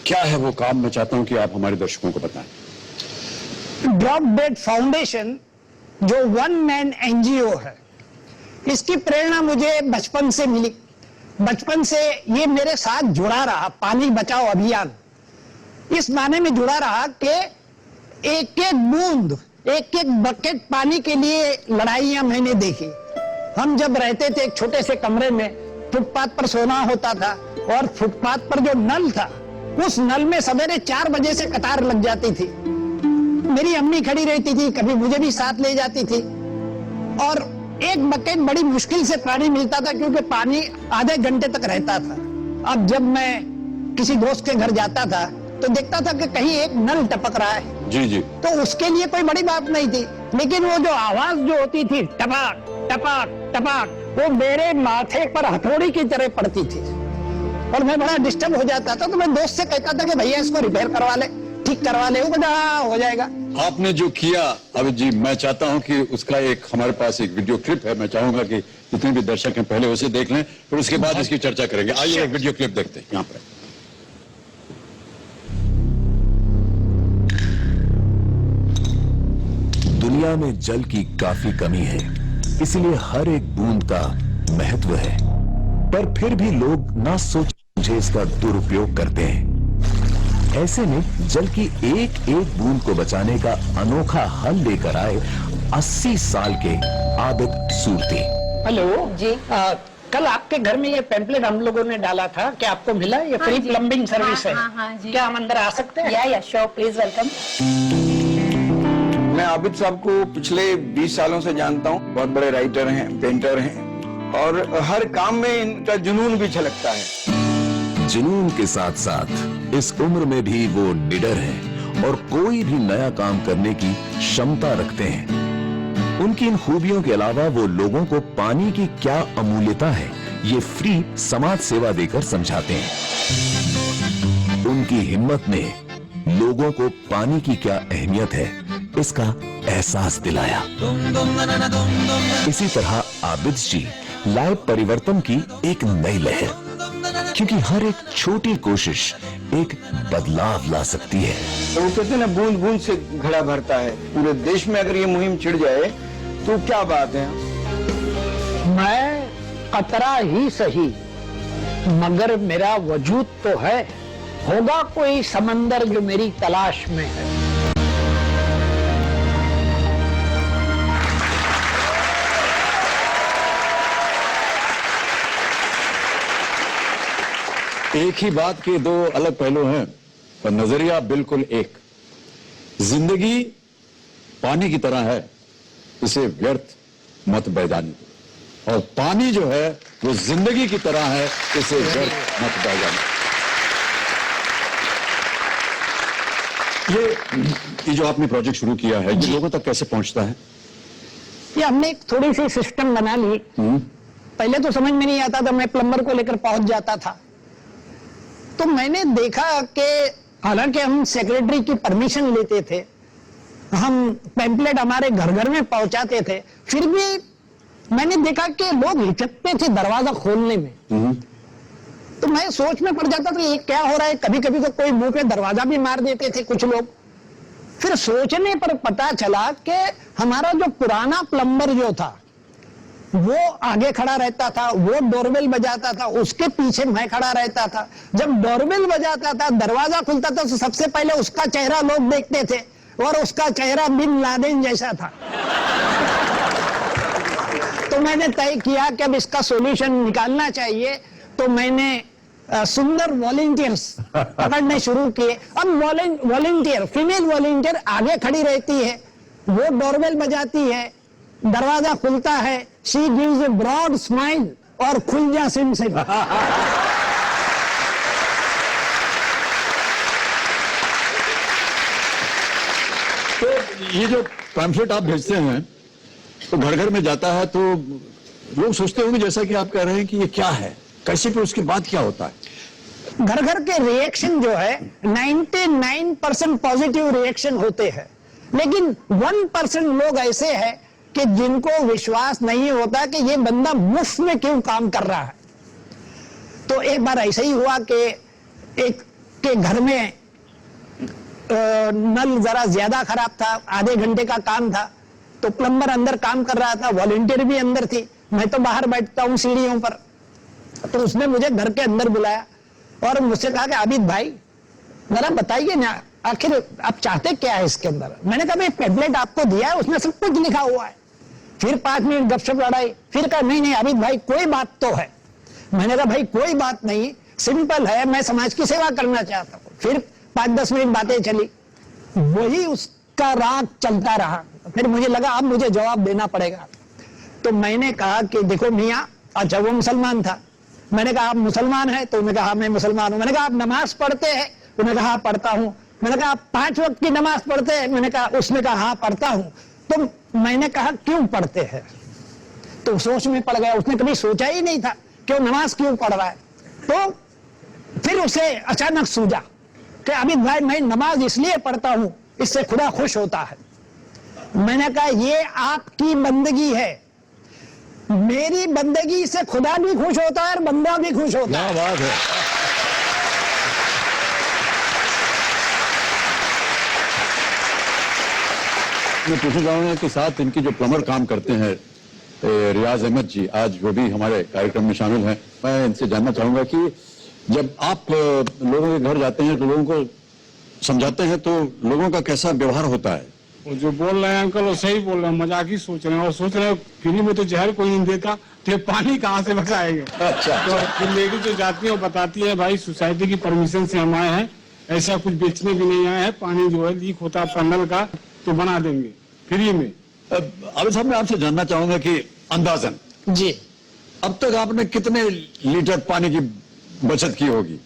क्या है वो काम? मैं चाहता हूं कि आप हमारे दर्शकों को बताएं। ड्रॉप डेड फाउंडेशन जो वन मैन एनजीओ है, इसकी प्रेरणा मुझे बचपन से मिली। बचपन से ये मेरे साथ जुड़ा रहा, पानी बचाओ अभियान इस माने में जुड़ा रहा कि एक एक बूंद, एक एक बकेट पानी के लिए लड़ाइयां मैंने देखी। हम जब रहते थे एक छोटे से कमरे में, फुटपाथ पर सोना होता था और फुटपाथ पर जो नल था, उस नल में सवेरे 4 बजे से कतार लग जाती थी। मेरी अम्मी खड़ी रहती थी, कभी मुझे भी साथ ले जाती थी और एक बकेट बड़ी मुश्किल से पानी मिलता था क्योंकि पानी आधे घंटे तक रहता था। अब जब मैं किसी दोस्त के घर जाता था तो देखता था कि कहीं एक नल टपक रहा है। जी जी। तो उसके लिए कोई बड़ी बात नहीं थी, लेकिन वो जो आवाज जो होती थी, टपक टपक टपक, वो मेरे माथे पर हथौड़ी की तरह पड़ती थी और मैं बड़ा डिस्टर्ब हो जाता था। तो मैं दोस्त से कहता था कि भैया इसको रिपेयर करवा ले, ठीक करवा ले। वो कहता हो जाएगा। आपने जो किया अभी जी, मैं चाहता हूं कि उसका एक हमारे पास एक वीडियो क्लिप है। मैं चाहूंगा कि जितने भी दर्शक हैं पहले उसे देख लें, फिर उसके बाद इसकी चर्चा करेंगे। आइए एक वीडियो क्लिप देखते हैं यहाँ पर। दुनिया में जल की काफी कमी है, इसलिए हर एक बूंद का महत्व है, पर फिर भी लोग ना सोच समझे इसका दुरुपयोग करते हैं। ऐसे में जल की एक एक बूंद को बचाने का अनोखा हल लेकर आए 80 साल के आबिद सूरती। हेलो जी। कल आपके घर में ये पैम्पलेट हम लोगों ने डाला था, क्या आपको मिला? ये फ्री प्लम्बिंग सर्विस है। हाँ, जी। क्या हम अंदर आ सकते हैं? या श्योर, प्लीज वेलकम। मैं आबिद साहब को पिछले 20 सालों से जानता हूँ। बहुत बड़े राइटर हैं, पेंटर हैं और हर काम में इनका जुनून भी झलकता है। जुनून के साथ साथ इस उम्र में भी वो निडर हैं और कोई भी नया काम करने की क्षमता रखते हैं। उनकी इन खूबियों के अलावा वो लोगों को पानी की क्या अमूल्यता है ये फ्री समाज सेवा देकर समझाते हैं। उनकी हिम्मत ने लोगों को पानी की क्या अहमियत है इसका एहसास दिलाया। इसी तरह आबिद जी लाए परिवर्तन की एक नई लहर, क्योंकि हर एक छोटी कोशिश एक बदलाव ला सकती है। तो वो कहते हैं ना, बूंद बूंद से घड़ा भरता है। पूरे देश में अगर ये मुहिम छिड़ जाए तो क्या बात है। मैं कतरा ही सही, मगर मेरा वजूद तो है। होगा कोई समंदर जो मेरी तलाश में है। एक ही बात के दो अलग पहलू हैं, पर नजरिया बिल्कुल एक। जिंदगी पानी की तरह है, इसे व्यर्थ मत बहजाने दो। और पानी जो है वो जिंदगी की तरह है, इसे व्यर्थ मत बहजाने। ये जो आपने प्रोजेक्ट शुरू किया है, ये लोगों तक कैसे पहुंचता है? ये हमने एक थोड़ी सी सिस्टम बना ली। पहले तो समझ में नहीं आता था, मैं प्लम्बर को लेकर पहुंच जाता था। तो मैंने देखा कि हालांकि हम सेक्रेटरी की परमिशन लेते थे, हम पैम्पलेट हमारे घर घर में पहुंचाते थे, फिर भी मैंने देखा कि लोग हिचकते थे दरवाजा खोलने में। तो मैं सोच में पड़ जाता था ये क्या हो रहा है। कभी कभी तो कोई मुंह पे दरवाजा भी मार देते थे कुछ लोग। फिर सोचने पर पता चला कि हमारा जो पुराना प्लम्बर जो था वो आगे खड़ा रहता था, वो डोरबेल बजाता था, उसके पीछे मैं खड़ा रहता था। जब डोरबेल बजाता था, दरवाजा खुलता था, तो सबसे पहले उसका चेहरा लोग देखते थे और उसका चेहरा बिन लादेन जैसा था। तो मैंने तय किया कि अब इसका सॉल्यूशन निकालना चाहिए। तो मैंने सुंदर वॉलंटियर्स पकड़ने शुरू किए। अब वॉलंटियर, फीमेल वॉलंटियर आगे खड़ी रहती है, वो डोरबेल बजाती है, दरवाजा खुलता है, she gives a broad smile और खुल जा सिम सिम। तो ये जो पैम्फलेट आप भेजते हैं तो घर घर में जाता है, तो लोग सोचते होंगे जैसा कि आप कह रहे हैं कि ये क्या है, कैसे, फिर उसके बाद क्या होता है? घर घर के रिएक्शन जो है 99% पॉजिटिव रिएक्शन होते हैं, लेकिन 1% लोग ऐसे हैं कि जिनको विश्वास नहीं होता कि ये बंदा मुफ्त में क्यों काम कर रहा है। तो एक बार ऐसा ही हुआ कि एक के घर में नल जरा ज्यादा खराब था, आधे घंटे का काम था, तो प्लम्बर अंदर काम कर रहा था, वॉलंटियर भी अंदर थी, मैं तो बाहर बैठता हूँ सीढ़ियों पर। तो उसने मुझे घर के अंदर बुलाया और मुझसे कहा कि आबिद भाई जरा बताइए ना, आखिर आप चाहते क्या है इसके अंदर। मैंने कहा भाई पैम्फलेट आपको दिया है, उसमें सब कुछ लिखा हुआ है। फिर 5 मिनट गपशप लड़ाई, फिर कहा नहीं नहीं आबिद भाई कोई बात तो है। मैंने कहा भाई कोई बात नहीं, सिंपल है, मैं समाज की सेवा करना चाहता हूँ। फिर 5-10 मिनट बातें चली, वही उसका राग चलता रहा। फिर मुझे लगा अब मुझे जवाब देना पड़ेगा। तो मैंने कहा कि देखो मियाँ, अच्छा वो मुसलमान था, मैंने कहा आप मुसलमान हैं? तो उन्होंने कहा मैं मुसलमान हूं। मैंने कहा आप नमाज पढ़ते हैं? उन्होंने कहा हाँ पढ़ता हूं। मैंने कहा आप 5 वक्त की नमाज पढ़ते हैं? मैंने कहा, उसने कहा हाँ पढ़ता हूं। तो मैंने कहा क्यों पढ़ते हैं? तो सोच में पड़ गया, उसने कभी सोचा ही नहीं था कि वो नमाज क्यों पढ़ रहा है। तो फिर उसे अचानक सूझा कि अभी भाई मैं नमाज इसलिए पढ़ता हूं, इससे खुदा खुश होता है। मैंने कहा ये आपकी बंदगी है, मेरी बंदगी से खुदा भी खुश होता है और बंदा भी खुश होता है। क्या बात है। मैं पूछना चाहूंगा कि साथ इनकी जो प्लम्बर काम करते हैं रियाज अहमद जी, आज वो भी हमारे कार्यक्रम में शामिल हैं। मैं इनसे जानना चाहूंगा कि जब आप लोगों के घर जाते हैं तो लोगों को समझाते हैं तो लोगों का कैसा व्यवहार होता है? वो जो बोल रहे हैं अंकल वो सही बोल रहे हैं, मजाक ही सोच रहे हैं, और सोच रहे हैं फ्री में तो जहर कोई नहीं देता, तो ये पानी कहाँ से बचाएंगे। अच्छा। तो फिर लेडीज जो जाती है वो बताती है भाई सोसाइटी की परमिशन से हम आए हैं, ऐसा कुछ बेचने भी नहीं आए हैं, पानी जो है लीक होता है नल का तो बना देंगे फ्री में। आबिद साहब मैं आपसे जानना चाहूंगा कि अंदाजन जी अब तक आपने कितने लीटर पानी की बचत की होगी?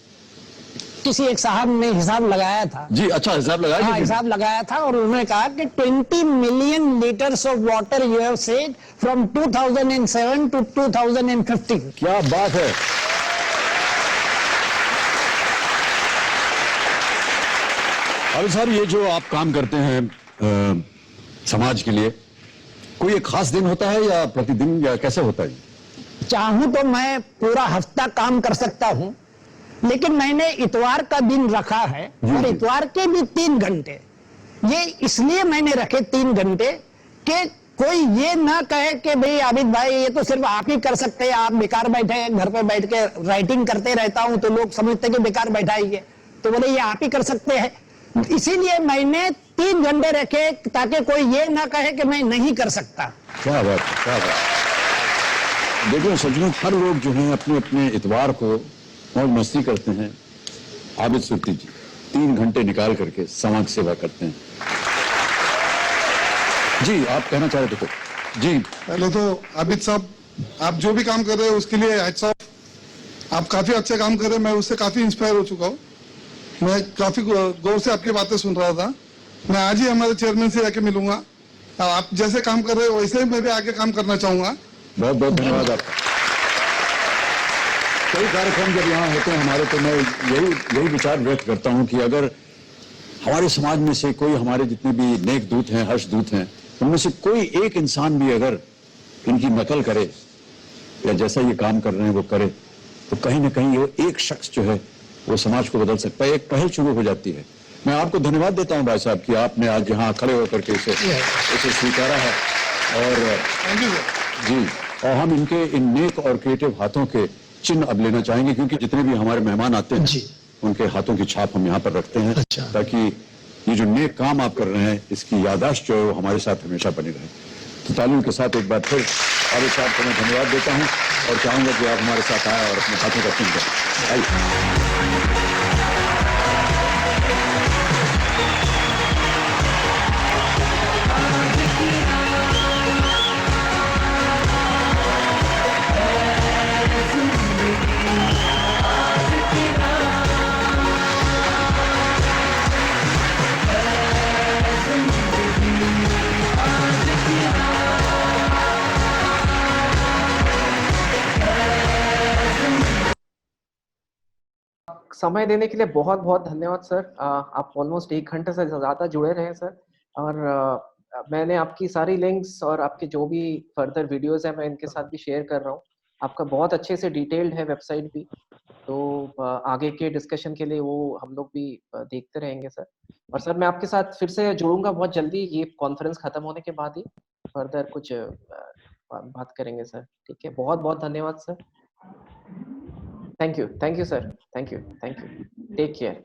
किसी एक साहब ने हिसाब लगाया था। जी अच्छा, हिसाब लगाया? हाँ हिसाब लगाया था और उन्होंने कहा कि 20 million litres of water you have saved from 2007 to 2015। क्या बात है। अभी सर ये जो आप काम करते हैं समाज के लिए, कोई एक खास दिन होता है या प्रतिदिन या कैसे होता है? चाहूं तो मैं पूरा हफ्ता काम कर सकता हूं, लेकिन मैंने इतवार का दिन रखा है और इतवार के भी 3 घंटे। ये इसलिए मैंने रखे 3 घंटे कि कोई ये ना कहे कि भाई आबिद भाई ये तो सिर्फ आप ही कर सकते हैं, आप बेकार बैठे हैं घर पे बैठ के राइटिंग करते रहता हूं तो लोग समझते कि बेकार बैठा ही है, तो बोले ये आप ही कर सकते हैं। इसीलिए मैंने 3 घंटे रखे ताकि कोई ये ना कहे कि मैं नहीं कर सकता। क्या बात है, क्या बात। देखो सचमुच हर लोग जो हैं अपने अपने इतवार को मौज मस्ती करते हैं। आबिद सुर्ती जी 3 घंटे निकाल करके समाज सेवा करते हैं। जी आप कहना चाह रहे थे? जी पहले तो आबिद साहब आप जो भी काम कर रहे हैं उसके लिए हैट्स ऑफ। आप काफी अच्छे काम कर रहे हैं, मैं उससे काफी इंस्पायर हो चुका हूँ। मैं काफी गौर से आपकी बातें सुन रहा था। मैं आज ही हमारे चेयरमैन से आके मिलूंगा। आप जैसे काम कर रहे हो वैसे ही मैं भी आगे काम करना चाहूंगा। बहुत बहुत धन्यवाद आपका। कई कार्यक्रम जब यहाँ होते हैं हमारे, तो मैं यही विचार व्यक्त करता हूँ कि अगर हमारे समाज में से कोई, हमारे जितने भी नेक दूत हैं, हर्ष दूत हैं, उनमें से कोई एक इंसान भी अगर इनकी नकल करे या जैसा ये काम कर रहे हैं वो करे, तो कहीं ना कहीं वो एक शख्स जो है वो समाज को बदल सकता है। एक पहल शुरू हो जाती है। मैं आपको धन्यवाद देता हूँ भाई साहब कि आपने आज यहाँ खड़े होकर के इसे स्वीकारा है। और थैंक यू सर। जी, और हम इनके इन नेक और क्रिएटिव हाथों के चिन्ह अब लेना चाहेंगे, क्योंकि जितने भी हमारे मेहमान आते हैं उनके हाथों की छाप हम यहाँ पर रखते हैं। अच्छा। ताकि ये जो नेक काम आप कर रहे हैं इसकी याददाश्त जो है वो हमारे साथ हमेशा बनी रहे। तो तालियों के साथ एक बार फिर आबिद साहब को मैं धन्यवाद देता हूँ और चाहूंगा कि आप हमारे साथ आए और अपने हाथों का चिन्ह करें। आइए। समय देने के लिए बहुत बहुत धन्यवाद सर। आप ऑलमोस्ट 1 घंटे से ज्यादा जुड़े रहे सर, और मैंने आपकी सारी लिंक्स और आपके जो भी फर्दर वीडियोस है मैं इनके साथ भी शेयर कर रहा हूँ। आपका बहुत अच्छे से डिटेल्ड है वेबसाइट भी, तो आगे के डिस्कशन के लिए वो हम लोग भी देखते रहेंगे सर। और सर मैं आपके साथ फिर से जुड़ूंगा बहुत जल्दी, ये कॉन्फ्रेंस खत्म होने के बाद ही फर्दर कुछ बात करेंगे सर। ठीक है, बहुत बहुत धन्यवाद sir. Thank you sir, thank you, take care.